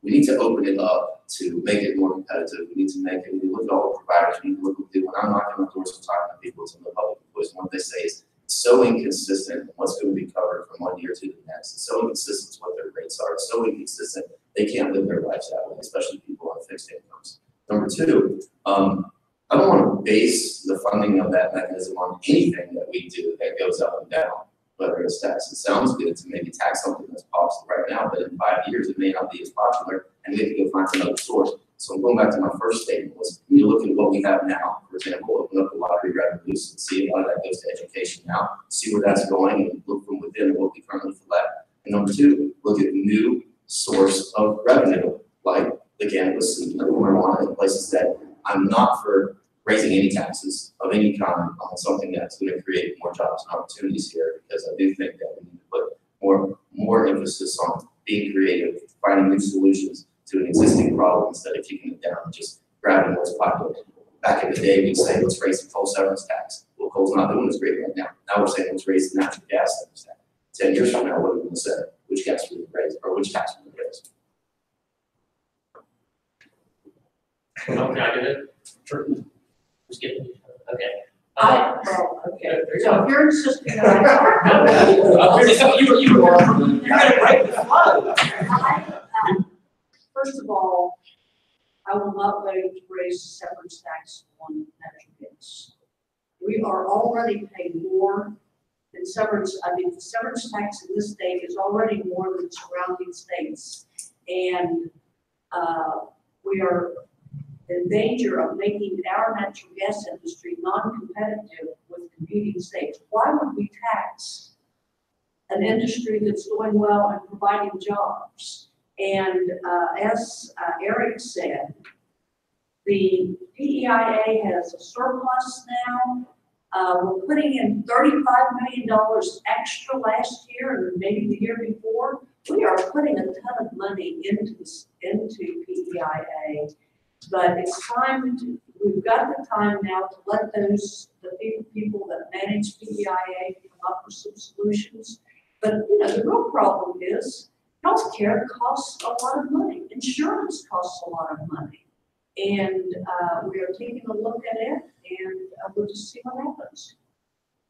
we need to open it up to make it more competitive. We need to make it, we look at all the providers, we need to look at when I'm knocking on doors and talking to people, some of the public employees, and what they say is it's so inconsistent in what's going to be covered from one year to the next. It's so inconsistent what their rates are. It's so inconsistent they can't live their lives that way, especially people on fixed incomes. Number two, I don't want to base the funding of that mechanism on anything that we do that goes up and down, whether it's tax. It sounds good to maybe tax something that's popular right now, but in 5 years it may not be as popular, and we have to go find another source. So I'm going back to my first statement was, when you look at what we have now, for example, open up the lottery revenues and see a lot of that goes to education now, see where that's going, and look from within what we currently collect. And number two, look at new source of revenue, like the cannabis and marijuana, in places that I'm not for raising any taxes of any kind on something that's going to create more jobs and opportunities here, because I do think that we need to put more emphasis on being creative, finding new solutions to an existing problem instead of kicking it down and just grabbing what's popular. Back in the day, we'd say, let's raise the coal severance tax. Well, coal's not doing as great right now. Now we're saying, let's raise the natural gas severance tax. 10 years from now, what are we going to say? Which gas will we raise, or which tax will we raise? Can I get it? Sure. We're skipping. Okay. Okay, so if you're insisting that I talk. You're gonna break the flow. First of all, I will not vote to raise the severance tax on natural gas. We are already paying more than severance, the severance tax in this state is already more than surrounding states. And we are in danger of making our natural gas industry non-competitive with competing states. Why would we tax an industry that's doing well and providing jobs? And as Eric said, the PEIA has a surplus now. We're putting in $35 million extra last year and maybe the year before. We are putting a ton of money into PEIA, but it's time to, we've got the time now to let the people that manage PEIA come up with some solutions. But the real problem is healthcare costs a lot of money. Insurance costs a lot of money. And we are taking a look at it, and we'll just see what happens.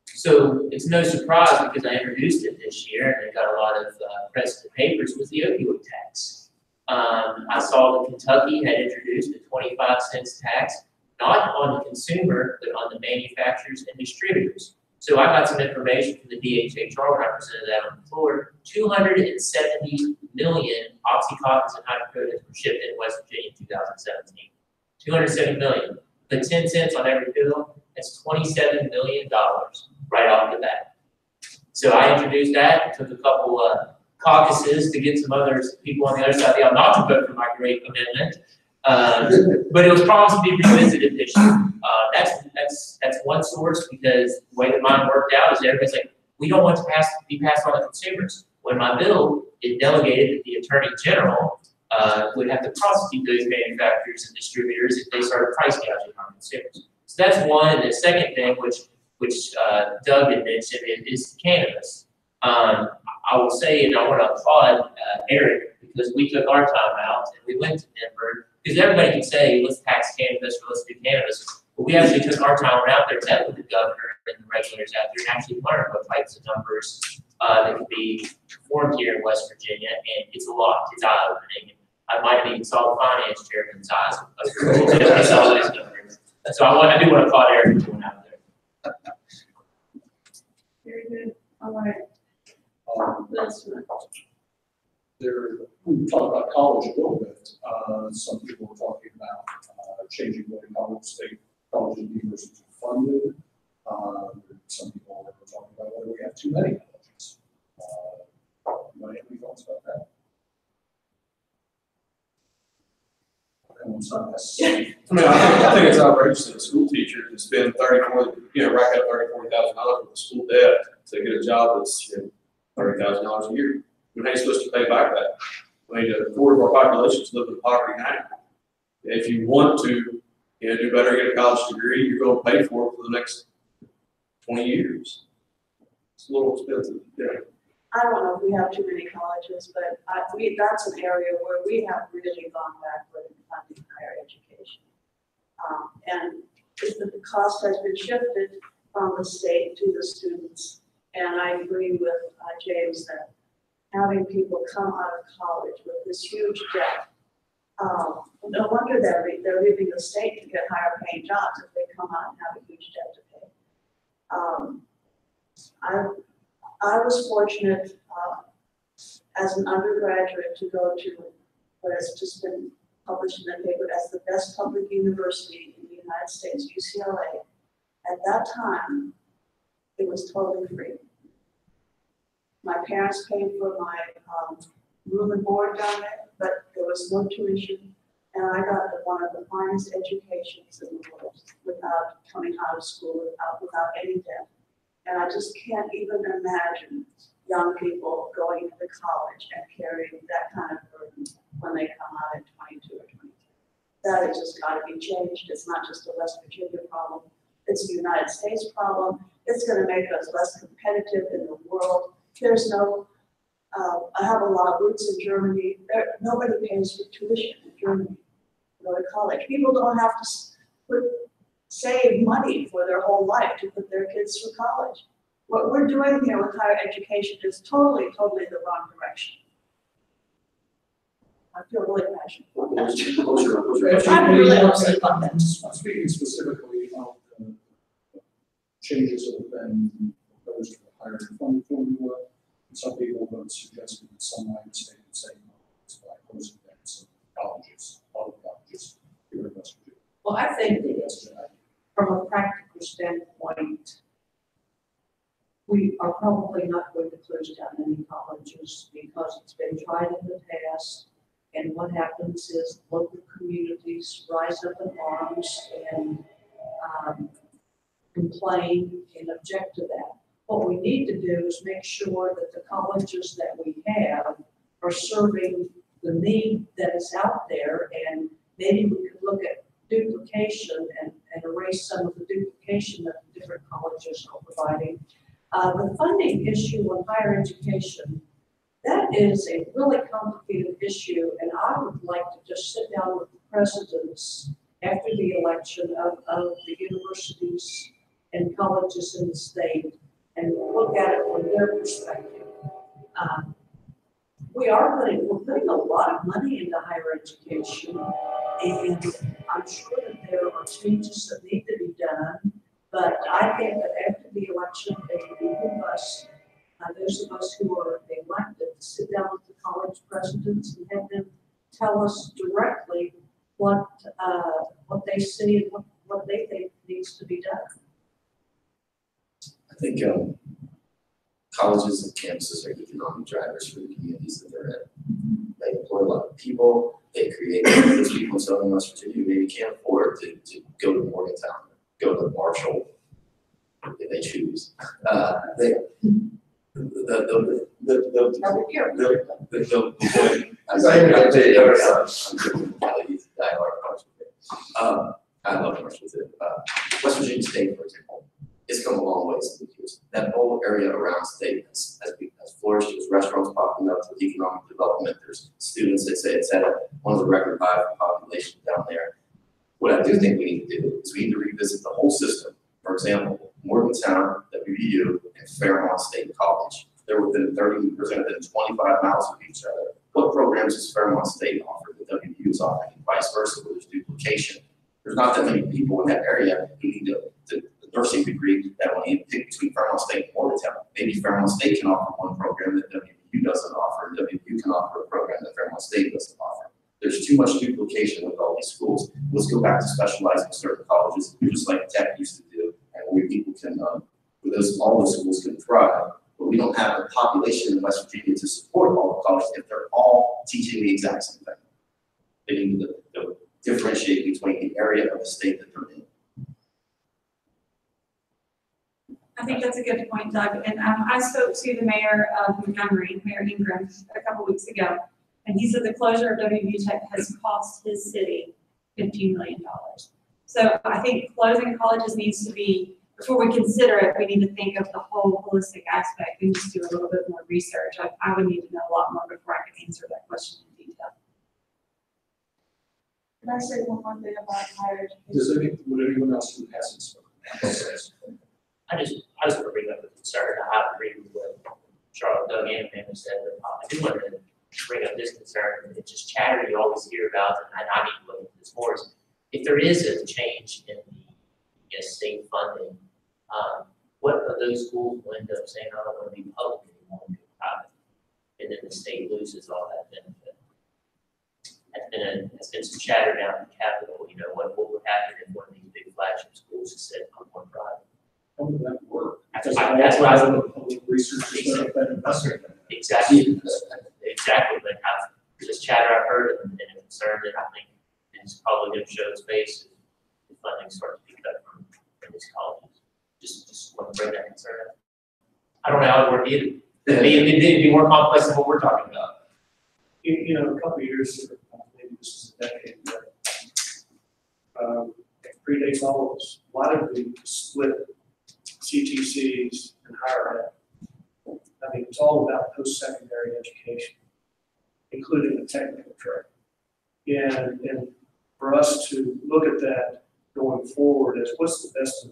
So it's no surprise because I introduced it this year and it got a lot of press in the papers was the opioid tax. I saw that Kentucky had introduced a 25-cent tax, not on the consumer, but on the manufacturers and distributors. So I got some information from the DHHR when I presented that on the floor. 270 million Oxycontins and hydrocodone were shipped in West Virginia in 2017. 270 million. But 10 cents on every pill, that's $27 million right off the bat. So I introduced that, took a couple caucuses to get some other people on the other side of the aisle not to vote for my great amendment. But it was promised to be revisited this year. That's one source because the way that mine worked out is everybody's like, we don't want to be passed on to consumers. When my bill is delegated that the Attorney General would have to prosecute those manufacturers and distributors if they started price gouging on consumers. So that's one. And the second thing, which Doug had mentioned, is cannabis. I will say, and I want to applaud Eric because we took our time out and we went to Denver because everybody can say let's tax cannabis or let's do cannabis, but we actually took our time out there, met with the governor and the regulators out there, and actually learned what types of numbers that can be performed here in West Virginia, and it's a lot. It's eye-opening. I might have even saw the finance chairman's eyes over a little bit when I saw those numbers. So I do want to applaud Eric for going out there. Very good. All right. We talked about college a little bit. Some people were talking about changing the way colleges and universities are funded. Some people were talking about whether we have too many colleges. Anybody have any thoughts about that? I think it's outrageous that a school teacher can spend rack up $40,000 with a school debt to get a job that's $30,000 a year. How are you supposed to pay back that? A quarter of our population is living in poverty now. If you want to do better, get a college degree, you're going to pay for it for the next 20 years. It's a little expensive. Yeah. I don't know if we have too many colleges, but that's an area where we have really gone backward in funding higher education. And the cost has been shifted from the state to the students. And I agree with James that having people come out of college with this huge debt, no wonder they're leaving the state to get higher paying jobs if they come out and have a huge debt to pay. I was fortunate as an undergraduate to go to what has just been published in the paper as the best public university in the United States, UCLA. At that time, it was totally free. My parents paid for my room and board down there, but there was no tuition, and I got one of the finest educations in the world without coming out of school, without any debt. And I just can't even imagine young people going into college and carrying that kind of burden when they come out at 22 or 23. That has just got to be changed. It's not just a West Virginia problem. It's a United States problem. It's going to make us less competitive in the world. There's no, I have a lot of roots in Germany. Nobody pays for tuition in Germany to go to college. People don't have to put save money for their whole life to put their kids through college. What we're doing here with higher education is totally the wrong direction. I feel really passionate about that. I'm really upset about that. Speaking specifically of the changes that have been proposed to the higher funding formula, some people have suggested that some might stay the same by closing down some colleges, public colleges here in West Virginia. Well, I think That's an idea. from a practical standpoint, we are probably not going to close down any colleges because it's been tried in the past. And what happens is local communities rise up in arms and complain and object to that. What we need to do is make sure that the colleges that we have are serving the need that is out there, and maybe we could look at duplication and erase some of the duplication that the different colleges are providing. The funding issue on higher education, that is a really complicated issue, and I would like to just sit down with the presidents after the election of the universities and colleges in the state and look at it from their perspective. We're putting a lot of money into higher education, and I'm sure that there are changes that need to be done, but I think that after the election, it would behoove us, those of us who are elected, to sit down with the college presidents and have them tell us directly what they see and what they think needs to be done. I think colleges and campuses are economic drivers for the communities that they're in. They employ a lot of people. They create those people in Southern West Virginia who maybe can't afford to go to Morgantown, go to Marshall, if they choose. I love Marshall too. West Virginia State, for example, it's come a long ways in the years. That whole area around state has flourished. There's restaurants popping up, there's economic development, there's students that say it's at one of the record high for population down there. What I do think we need to do is we need to revisit the whole system. For example, Morgantown, WVU, and Fairmont State College. They're within 30%, within 25 miles of each other. What programs does Fairmont State offer that WVU is offering, and vice versa, where there's duplication? There's not that many people in that area who need the nursing degree that will need to pick between Fairmont State and Morgantown. Maybe Fairmont State can offer one program that WVU doesn't offer, and WVU can offer a program that Fairmont State doesn't offer. There's too much duplication with all these schools. Let's go back to specializing in certain colleges, just like Tech used to do, and where people can, where all those schools can thrive. But we don't have a population in West Virginia to support all the colleges if they're all teaching the exact same thing. They need to differentiate between the area of the state that they're in. I think that's a good point, Doug. And I spoke to the mayor of Montgomery, Mayor Ingram, a couple weeks ago, and he said the closure of WVU Tech has cost his city $15 million. So I think closing colleges needs to be, before we consider it, we need to think of the whole holistic aspect and just do a little bit more research. I would need to know a lot more before I could answer that question in detail. Can I say one more thing about higher education? Would anyone else who hasn't spoken? I just want to bring up a concern. I agree with what Charlotte, Doug, and Amanda said, but I do want to bring up this concern. It's just chatter you always hear about, and I need to look at this more. Is if there is a change in the state funding, what of those schools will end up saying, I don't want to be public anymore, and be private, and then the state loses all that benefit. There's been some chatter down in the Capitol. You know, what would happen if one of these big flagship schools is said I'm one private? How would that work? That's what I would. Public research is set up that investment. Exactly, but there's this chatter I've heard and a concern that I think is probably going to show its face if funding starts to be cut from these colleges. Just want to bring that concern up. I don't know how it would work either. It'd be more complex than what we're talking about. You know, a couple of years, maybe this is a decade, but predates all of us. A lot of the split CTCs and higher ed. I mean, it's all about post-secondary education, including the technical track. And for us to look at that going forward is what's the best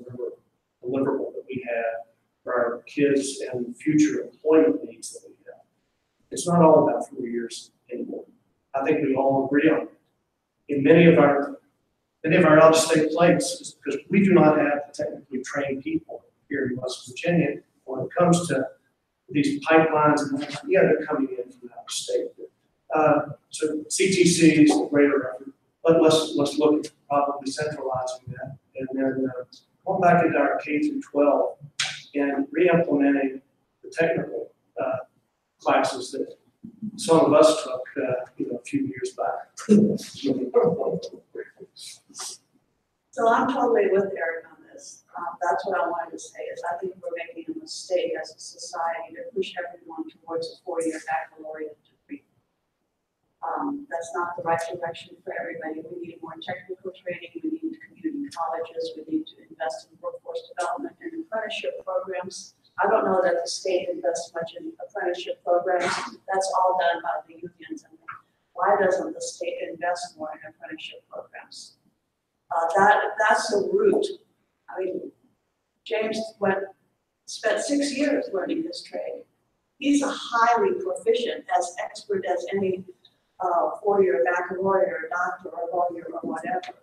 deliverable that we have for our kids and future employment needs that we have. It's not all about 4 years anymore. I think we all agree on it. In many of our out-of-state places, because we do not have technically trained people here in West Virginia when it comes to these pipelines and yeah, they're coming in from out of state. So CTC is a greater effort, but let's look at probably centralizing that and then going back into our K through 12 and re-implementing the technical classes that some of us took, a few years back. So I'm totally with Eric on this. That's what I wanted to say is I think we're making a mistake as a society to push everyone towards a 4-year baccalaureate degree. That's not the right direction for everybody. We need more technical training. We need community colleges. We need to invest in workforce development and apprenticeship programs. I don't know that the state invests much in apprenticeship programs. That's all done by the unions. And why doesn't the state invest more in apprenticeship programs? That's the root. I mean, James spent 6 years learning this trade. He's a highly proficient, as expert as any 4-year baccalaureate or doctor or lawyer or whatever.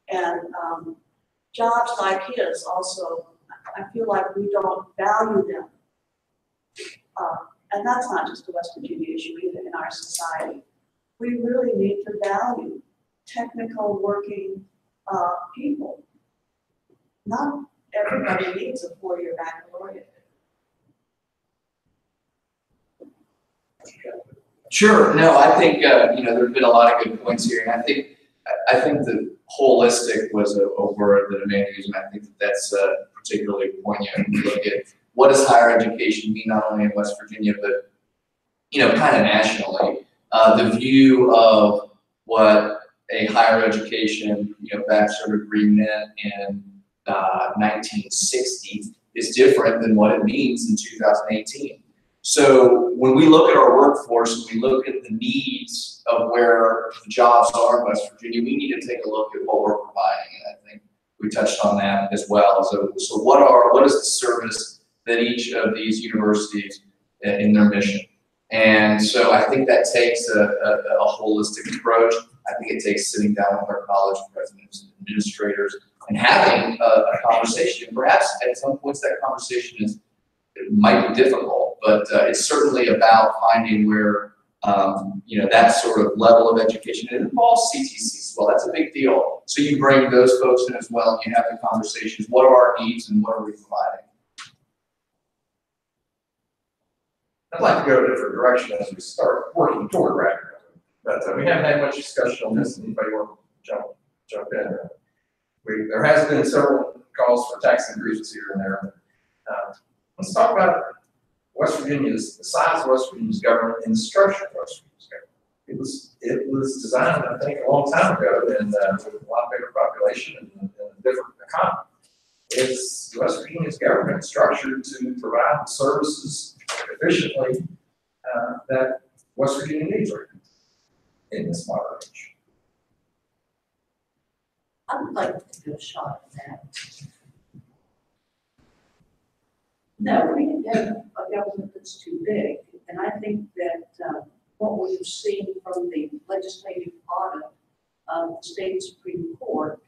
And jobs like his also, I feel like we don't value them. And that's not just a West Virginia issue either in our society. We really need to value technical working people. Not everybody needs a 4-year baccalaureate. Sure. No, I think there have been a lot of good points here, and I think the holistic was a word that Amanda used, and I think that's particularly poignant when we look at what does higher education mean not only in West Virginia but kind of nationally. The view of what a higher education bachelor degree meant in 1960 is different than what it means in 2018. So when we look at our workforce and we look at the needs of where the jobs are in West Virginia, we need to take a look at what we're providing. And I think we touched on that as well. So what is the service that each of these universities in their mission? And so I think that takes a holistic approach. I think it takes sitting down with our college presidents and administrators and having a conversation. Perhaps at some points that conversation might be difficult, but it's certainly about finding where that sort of level of education. It involves CTC as well. That's a big deal. So you bring those folks in as well, and you have the conversations. What are our needs and what are we providing? I'd like to go a different direction as we start working toward graduate. But we haven't had much discussion on this. Anybody want to jump in? There has been several calls for tax increases here and there. Let's talk about the size of West Virginia's government and the structure of West Virginia's government. It was designed, I think, a long time ago, and with a lot bigger population and a different economy. Is West Virginia's government structured to provide the services efficiently that West Virginia needs right now in this modern age? I would like to take a shot at that. No, we can have a government that's too big, and I think that what we've seen from the legislative audit of the state Supreme Court,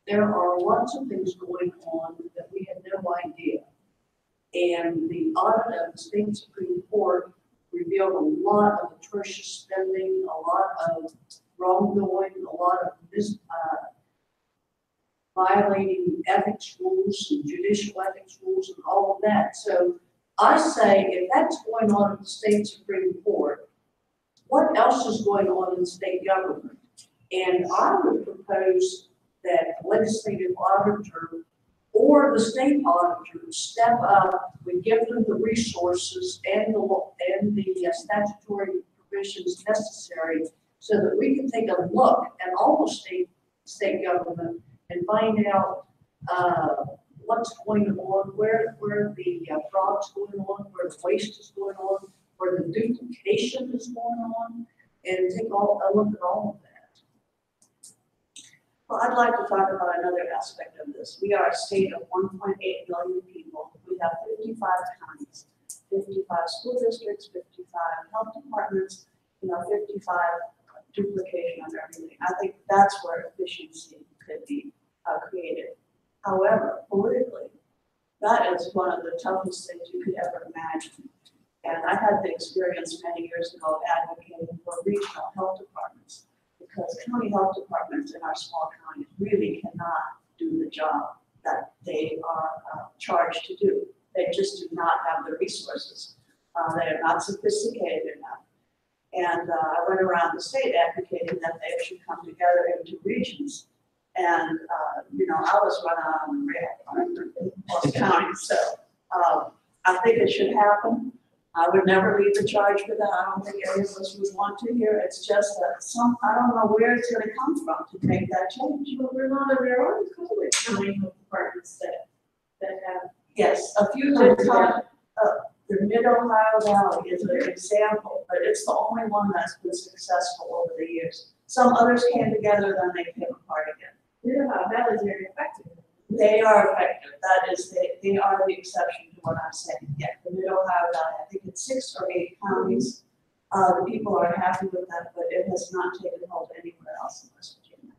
there are lots of things going on that we had no idea. And the audit of the state Supreme Court revealed a lot of atrocious spending, a lot of wrongdoing, a lot of violating ethics rules and judicial ethics rules and all of that. So I say if that's going on in the state Supreme Court, what else is going on in state government? And I would propose that legislative auditor or the state auditor step up, we give them the resources and the statutory provisions necessary so that we can take a look at all the state government and find out what's going on, where the fraud's going on, where the waste is going on, where the duplication is going on, and take a look at all of that. Well, I'd like to talk about another aspect of this. We are a state of 1.8 million people. We have 55 counties, 55 school districts, 55 health departments, 55 duplication of everything. I think that's where efficiency could be created. However, politically, that is one of the toughest things you could ever imagine. And I had the experience many years ago of advocating for regional health departments, because county health departments in our small counties really cannot do the job that they are charged to do. They just do not have the resources. They are not sophisticated enough. And I went around the state advocating that they should come together into regions. And, I was running on rail in most counties, so I think it should happen. I would never lead the charge for that. I don't think any of us would want to hear. It's just that I don't know where it's going to come from to make that change. But there are a couple of county health departments that have. Yes, a few did come. The Mid-Ohio Valley is an example, but it's the only one that's been successful over the years. Some others came together, then they came apart again. Mid-Ohio Valley is very effective. They are effective. That is, they are the exception to what I'm saying. Yeah, the Mid-Ohio Valley, I think it's 6 or 8 counties. The people are happy with that, but it has not taken hold anywhere else in West Virginia.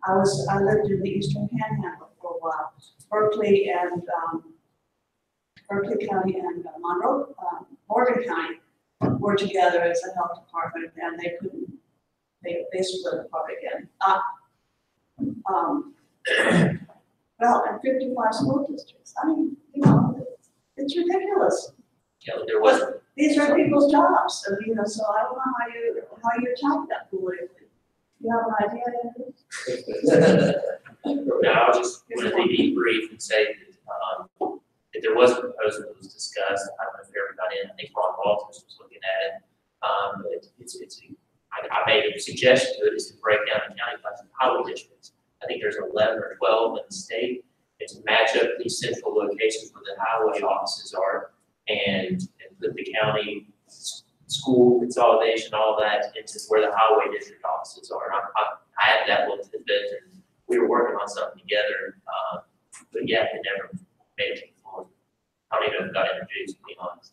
I lived in the Eastern Panhandle for a while. Berkeley County and Morgan County were together as a health department, and they split apart again. Well, and 55 school districts. I mean, it's ridiculous. Yeah, there was. These are people's jobs, so I don't know how you attack that politically. You have an idea, Andrew? No, I was just wanted to be brief and say that there was a proposal that was discussed. I don't know if it ever got in. I think Ron Walters was looking at it. I made a suggestion to it is to break down the county by highway districts. I think there's 11 or 12 in the state, and to match up these central locations where the highway offices are and put the county school consolidation, all that, into where the highway district offices are. And I had that looked at it, and we were working on something together, but yeah, it never made it to the floor. I don't even know if it got introduced, to be honest.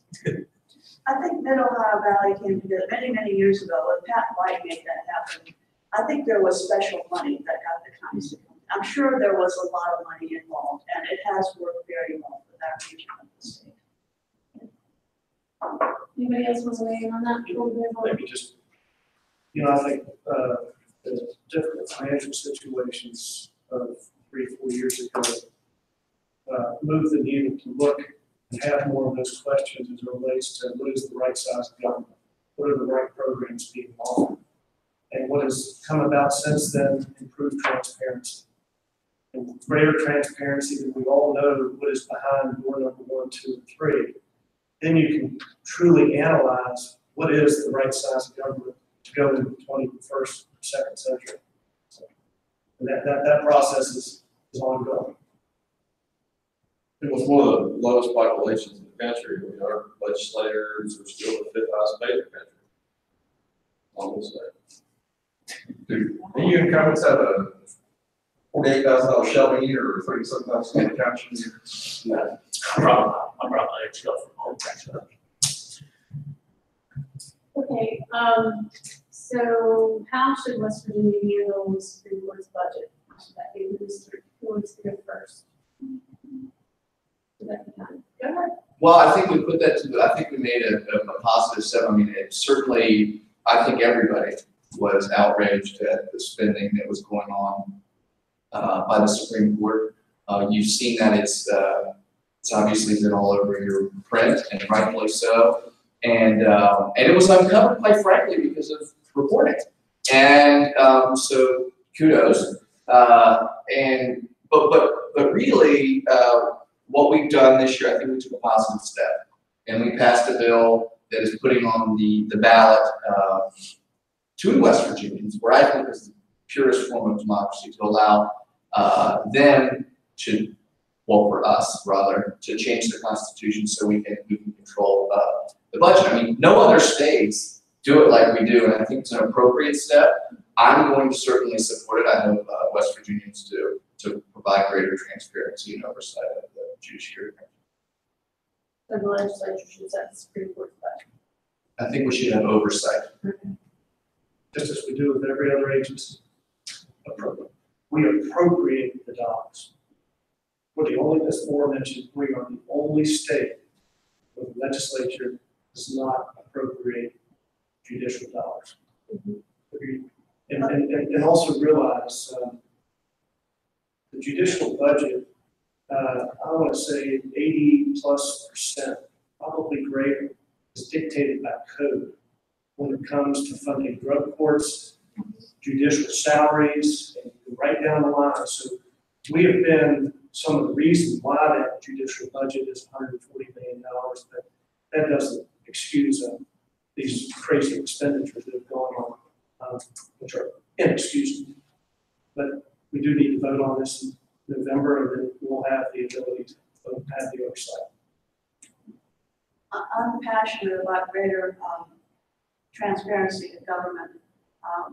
I think Mid-Ohio Valley came together many, many years ago, and Pat White made that happen. I think there was special money that got the counties to come. I'm sure there was a lot of money involved, and it has worked very well for that region of the state. Anybody else want to weigh in on that? Maybe just, I think the difficult financial situations of 3 or 4 years ago moved the needle to look and have more of those questions as it relates to what is the right size of government, what are the right programs being offered, and what has come about since then, improved transparency. And greater transparency that we all know what is behind door number 1, 2, and 3. Then you can truly analyze what is the right size of government to go into the 21st, 2nd century. So, and that process is ongoing. It was one of the lowest populations in the country. Our legislators are still the 5th highest paid in the country. Almost there. Do you incumbents have a $48,000 Shelby or $37,000 couch? No, I'm probably a chill from home, actually. Okay, so how should West Virginia handle the Supreme Court's budget? Should that be who wants to go first? Go ahead. Well, I think we put that I think we made a positive step. I mean, I think everybody was outraged at the spending that was going on by the Supreme Court. You've seen that it's obviously been all over your print, and rightfully so. And it was uncovered, quite frankly, because of reporting. And so kudos. But really, what we've done this year, I think we took a positive step, and we passed a bill that is putting on the ballot 2 West Virginians, where I think is the purest form of democracy, to allow them to, well, for us rather, to change the Constitution so we can control the budget. I mean, no other states do it like we do, and I think it's an appropriate step. I'm going to certainly support it. I know West Virginians do to provide greater transparency and oversight of the judiciary. And the legislature should set the Supreme Court's budget. I think we should have oversight. Just as we do with every other agency. We appropriate the dollars. We're the only, as aforementioned, we are the only state where the legislature does not appropriate judicial dollars. And also realize, the judicial budget, I want to say 80+%, probably greater, is dictated by code when it comes to funding drug courts, judicial salaries, and right down the line. So we have been some of the reasons why that judicial budget is $140 million, but that doesn't excuse these crazy expenditures that have gone on, which are inexcusable. But we do need to vote on this in November, and then we'll have the ability to have the oversight. I'm passionate about greater transparency in government,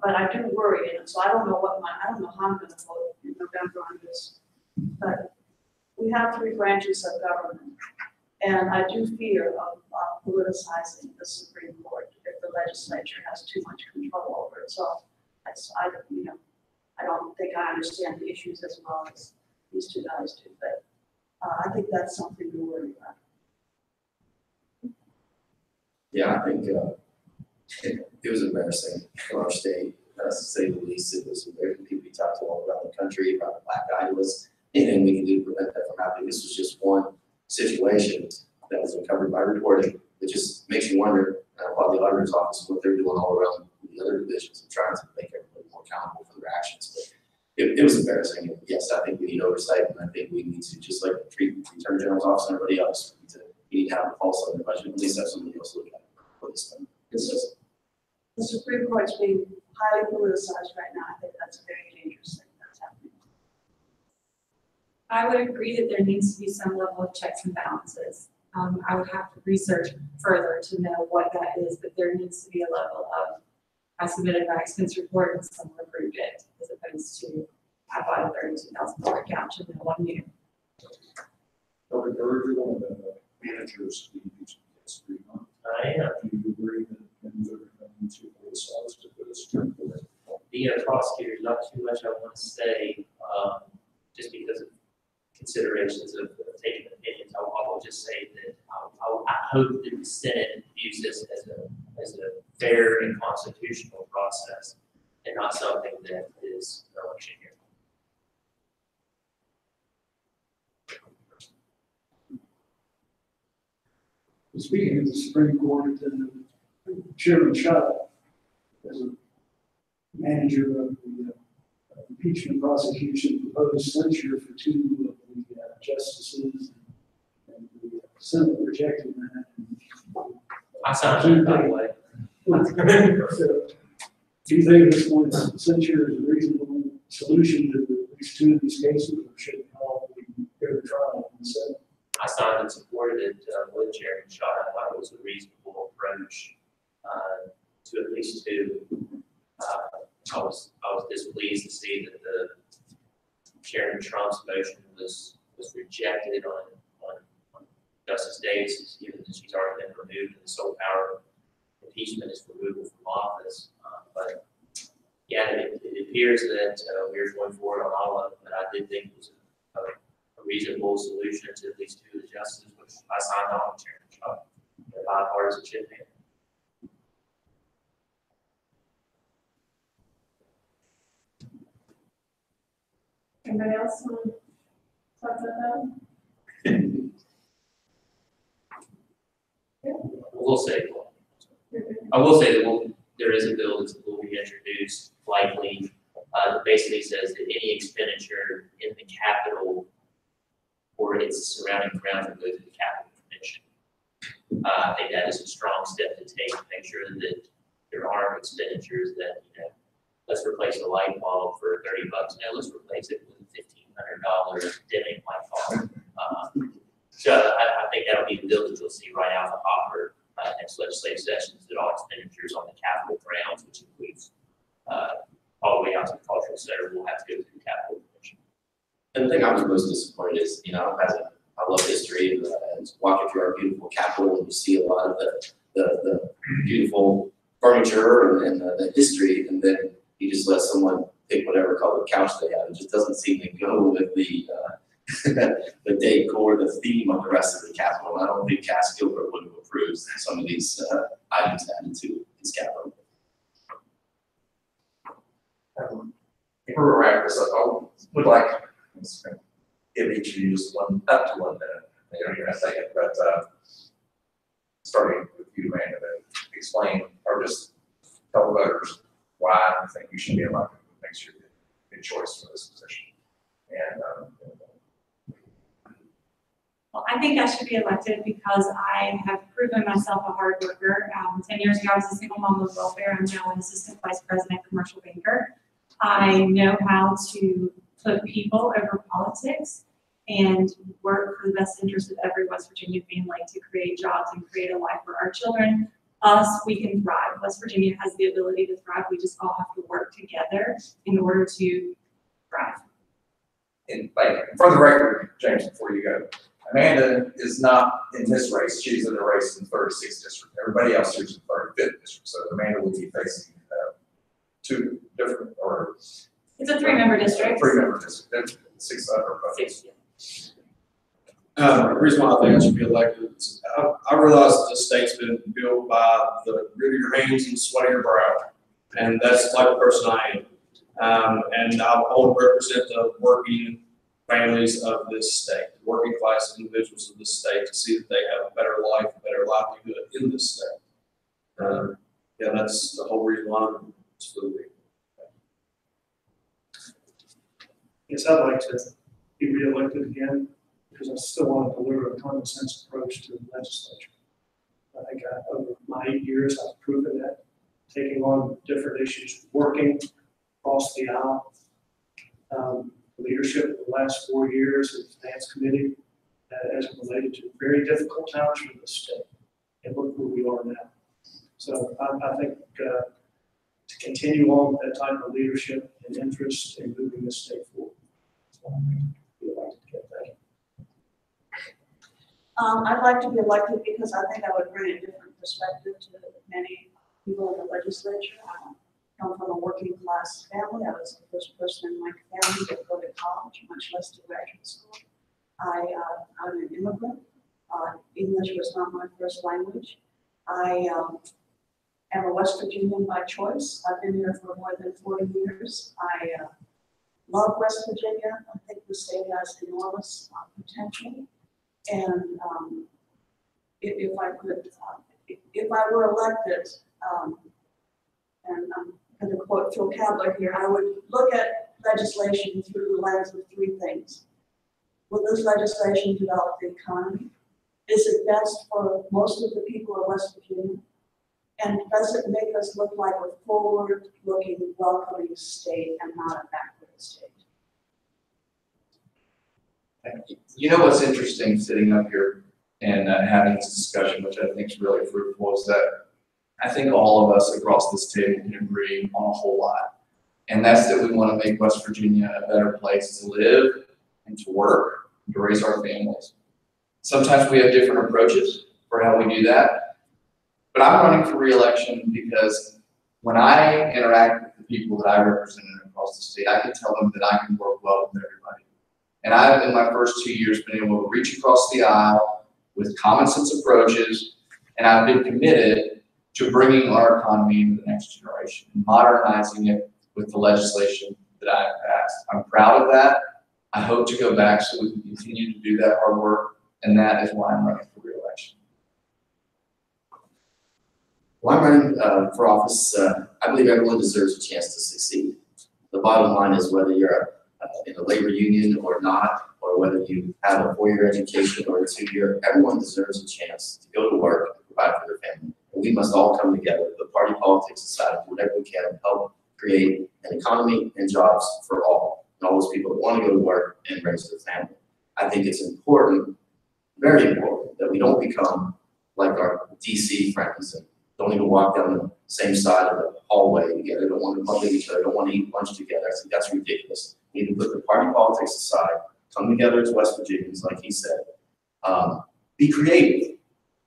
but I do worry, and so I don't know how I'm going to vote in November on this. But we have 3 branches of government, and I do fear of politicizing the Supreme Court if the legislature has too much control over it. So I don't think I understand the issues as well as these 2 guys do, but I think that's something to worry about. Yeah, I think it was embarrassing for our state, to say the least. It was embarrassing. People we talked to all around the country about the black eye was anything we can do to prevent that from happening. This was just one situation that was uncovered by reporting. It just makes you wonder about the auditor's office, what they're doing all around the other divisions and trying to make everybody more accountable for their actions. But it was embarrassing. And yes, I think we need oversight, and I think we need to, just like treat the Attorney General's office and everybody else, we need to have a pulse on their budget, at least have somebody else look at it. The Supreme Court's being highly politicized right now. I think that's a very dangerous thing that's happening. I would agree that there needs to be some level of checks and balances. I would have to research further to know what that is, but there needs to be a level of, I submitted my expense report and someone approved it, as opposed to, I bought a $32,000 couch in 1 year. Dr. Berger, one of the managers, this 3 months. I am. Do you agree that things are coming to both sides to put us through? The prosecutor, not too much I want to say, just because of considerations of taking opinions. I will just say that I hope that the Senate views this as a fair and constitutional process, and not something that is election year. Speaking of the Supreme Court, Chairman Schott, as a manager of the impeachment prosecution, proposed censure for 2 of the justices, and the Senate rejected that. I signed it, by the way. So, do you think this one censure is a reasonable solution to at least 2 of these cases, or should it all go to trial in the Senate? I signed and supported it with Chairman Schott. I thought it was a reasonable approach to at least 2. I was displeased to see that the Chairman Trump's motion was rejected on Justice Davis, given that she's already been removed and the sole power of impeachment is removal from office. But yeah, it appears that we're going forward on all of it, but I did think it was a reasonable solution to at least 2 of the justices, which I signed on with Chairman Schott. The bipartisan should be. Anybody else want to talk about that? I will say that there is a bill that will be introduced likely that basically says that any expenditure in the Capitol or its surrounding grounds will go to the Capitol Commission. I think that is a strong step to take to make sure that there aren't expenditures that, let's replace a light bulb for $30. No, let's replace it with a $1,500 dimming light bulb. So I think that'll be a bill that you'll see right out the hopper next legislative sessions, that all expenditures on the Capitol grounds, which includes all the way out to the cultural center will have to go through the capital commission. And the thing I was most disappointed is, I love history and walking through our beautiful Capitol, and you see a lot of the beautiful furniture and the history, and then you just let someone pick whatever color couch they have. It just doesn't seem to go with the the decor, the theme of the rest of the Capitol. I don't think Cass Gilbert would have approved some of these items added to his Capitol. Before we wrap this up, I would like to give each of you just up to 1 minute. You don't even have to take it, but starting with you, Amanda, to explain or just tell voters why you think you should be elected. Makes you a good choice for this position. And Well, I think I should be elected because I have proven myself a hard worker. 10 years ago, I was a single mom with welfare. I'm now an assistant vice president, commercial banker. I know how to put people over politics and work for the best interest of every West Virginia family to create jobs and create a life for our children. Us, we can thrive. West Virginia has the ability to thrive. We just all have to work together in order to thrive. and for the record, James, before you go, Amanda is not in this race. She's in the race in the 36th district. Everybody else here is in the 35th district. So Amanda will be facing two different, or It's a 3-member district. 3-member district. 6 other. The reason why I think I should be elected is I realize that this state's been built by the grit of your hands and the sweat of your brow. And that's the type of person I am. And I want to represent the working families of this state, working class individuals of this state, to see that they have a better life, a better livelihood in this state. Yeah, that's the whole reason why I'm still here. Yes, I'd like to be reelected again, because I still want to deliver a common sense approach to the legislature. I think over my 8 years, I've proven that, taking on different issues, working across the aisle. Leadership of the last 4 years of the Finance Committee as related to very difficult times for the state. And look where we are now. So I think to continue on with that type of leadership and interest in moving the state forward. So I think we'd like to get that. I'd like to be elected because I think I would bring a different perspective to many people in the legislature. I come from a working class family. I was the first person in my family to go to college, much less to graduate school. I'm an immigrant. English was not my first language. I am a West Virginian by choice. I've been here for more than 40 years. I love West Virginia. I think the state has enormous potential. And if I were elected, and I'm going to quote Phil Cadler here, I would look at legislation through the lens of 3 things. Will this legislation develop the economy? Is it best for most of the people of West Virginia? And does it make us look like a forward-looking, welcoming state and not a backward state? You know what's interesting sitting up here and having this discussion, which I think is really fruitful, is that I think all of us across this table can agree on a whole lot. And that's that we want to make West Virginia a better place to live and to work and to raise our families. Sometimes we have different approaches for how we do that. But I'm running for re-election because when I interact with the people that I represent across the state, I can tell them that I can work well with everybody. And I've, in my first 2 years, been able to reach across the aisle with common sense approaches, and I've been committed to bringing our economy into the next generation and modernizing it with the legislation that I've passed. I'm proud of that. I hope to go back so we can continue to do that hard work, and that is why I'm running for re-election. Well, I'm running for office. I believe everyone deserves a chance to succeed. The bottom line is whether you're in a labor union or not, or whether you have a 4-year education or a 2-year, everyone deserves a chance to go to work and provide for their family. And we must all come together, put party politics aside, do whatever we can to help create an economy and jobs for all, and all those people that want to go to work and raise their family. I think it's important, very important, that we don't become like our DC friends and don't even walk down the same side of the hallway together, don't want to bump into each other, don't want to eat lunch together. I said, that's ridiculous. We need to put the party politics aside, come together as West Virginians, like he said. Be creative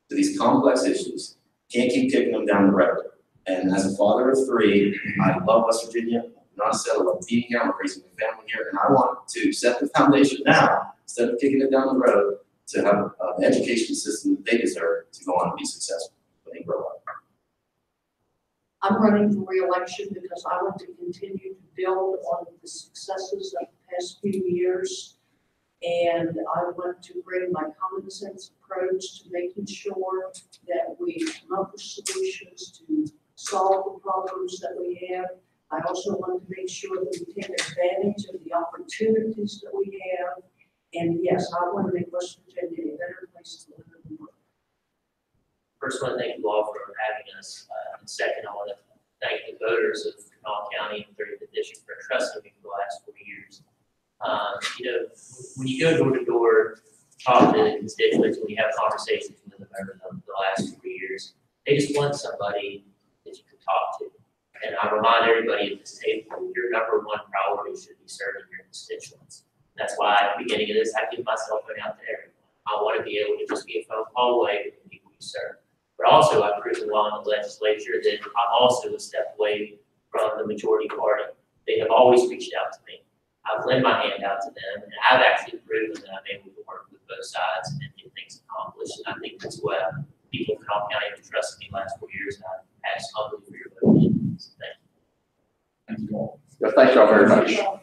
to these complex issues. Can't keep kicking them down the road. And as a father of 3, I love West Virginia. Not said I love being here, I'm raising my family here, and I want to set the foundation now, instead of kicking it down the road, to have an education system that they deserve to go on and be successful when they grow up. I'm running for reelection because I want to continue to build on the successes of the past few years. And I want to bring my common sense approach to making sure that we come up with solutions to solve the problems that we have. I also want to make sure that we take advantage of the opportunities that we have. And yes, I want to make West Virginia a better place to live and work. First, I want to thank you all for having us. And second, I want to thank the voters of Kanawha County and 35th District for trusting me for the last 4 years. When you go door to door, talk to the constituents, when you have conversations with them over the last 4 years, they just want somebody that you can talk to. And I remind everybody at this table, your number one priority should be serving your constituents. That's why at the beginning of this, I give my cell phone out to everyone. I want to be able to just be a phone call away with the people you serve. But also, I've proven along in the legislature that I'm also a step away from the majority party. They have always reached out to me. I've lent my hand out to them, and I've actually proven that I'm able to work with both sides and get things accomplished. And I think that's what people in Kanawha County have trusted me the last 4 years, and I've asked humbly for your vote. So thank you. Thank you all. Yeah, thank y'all very much.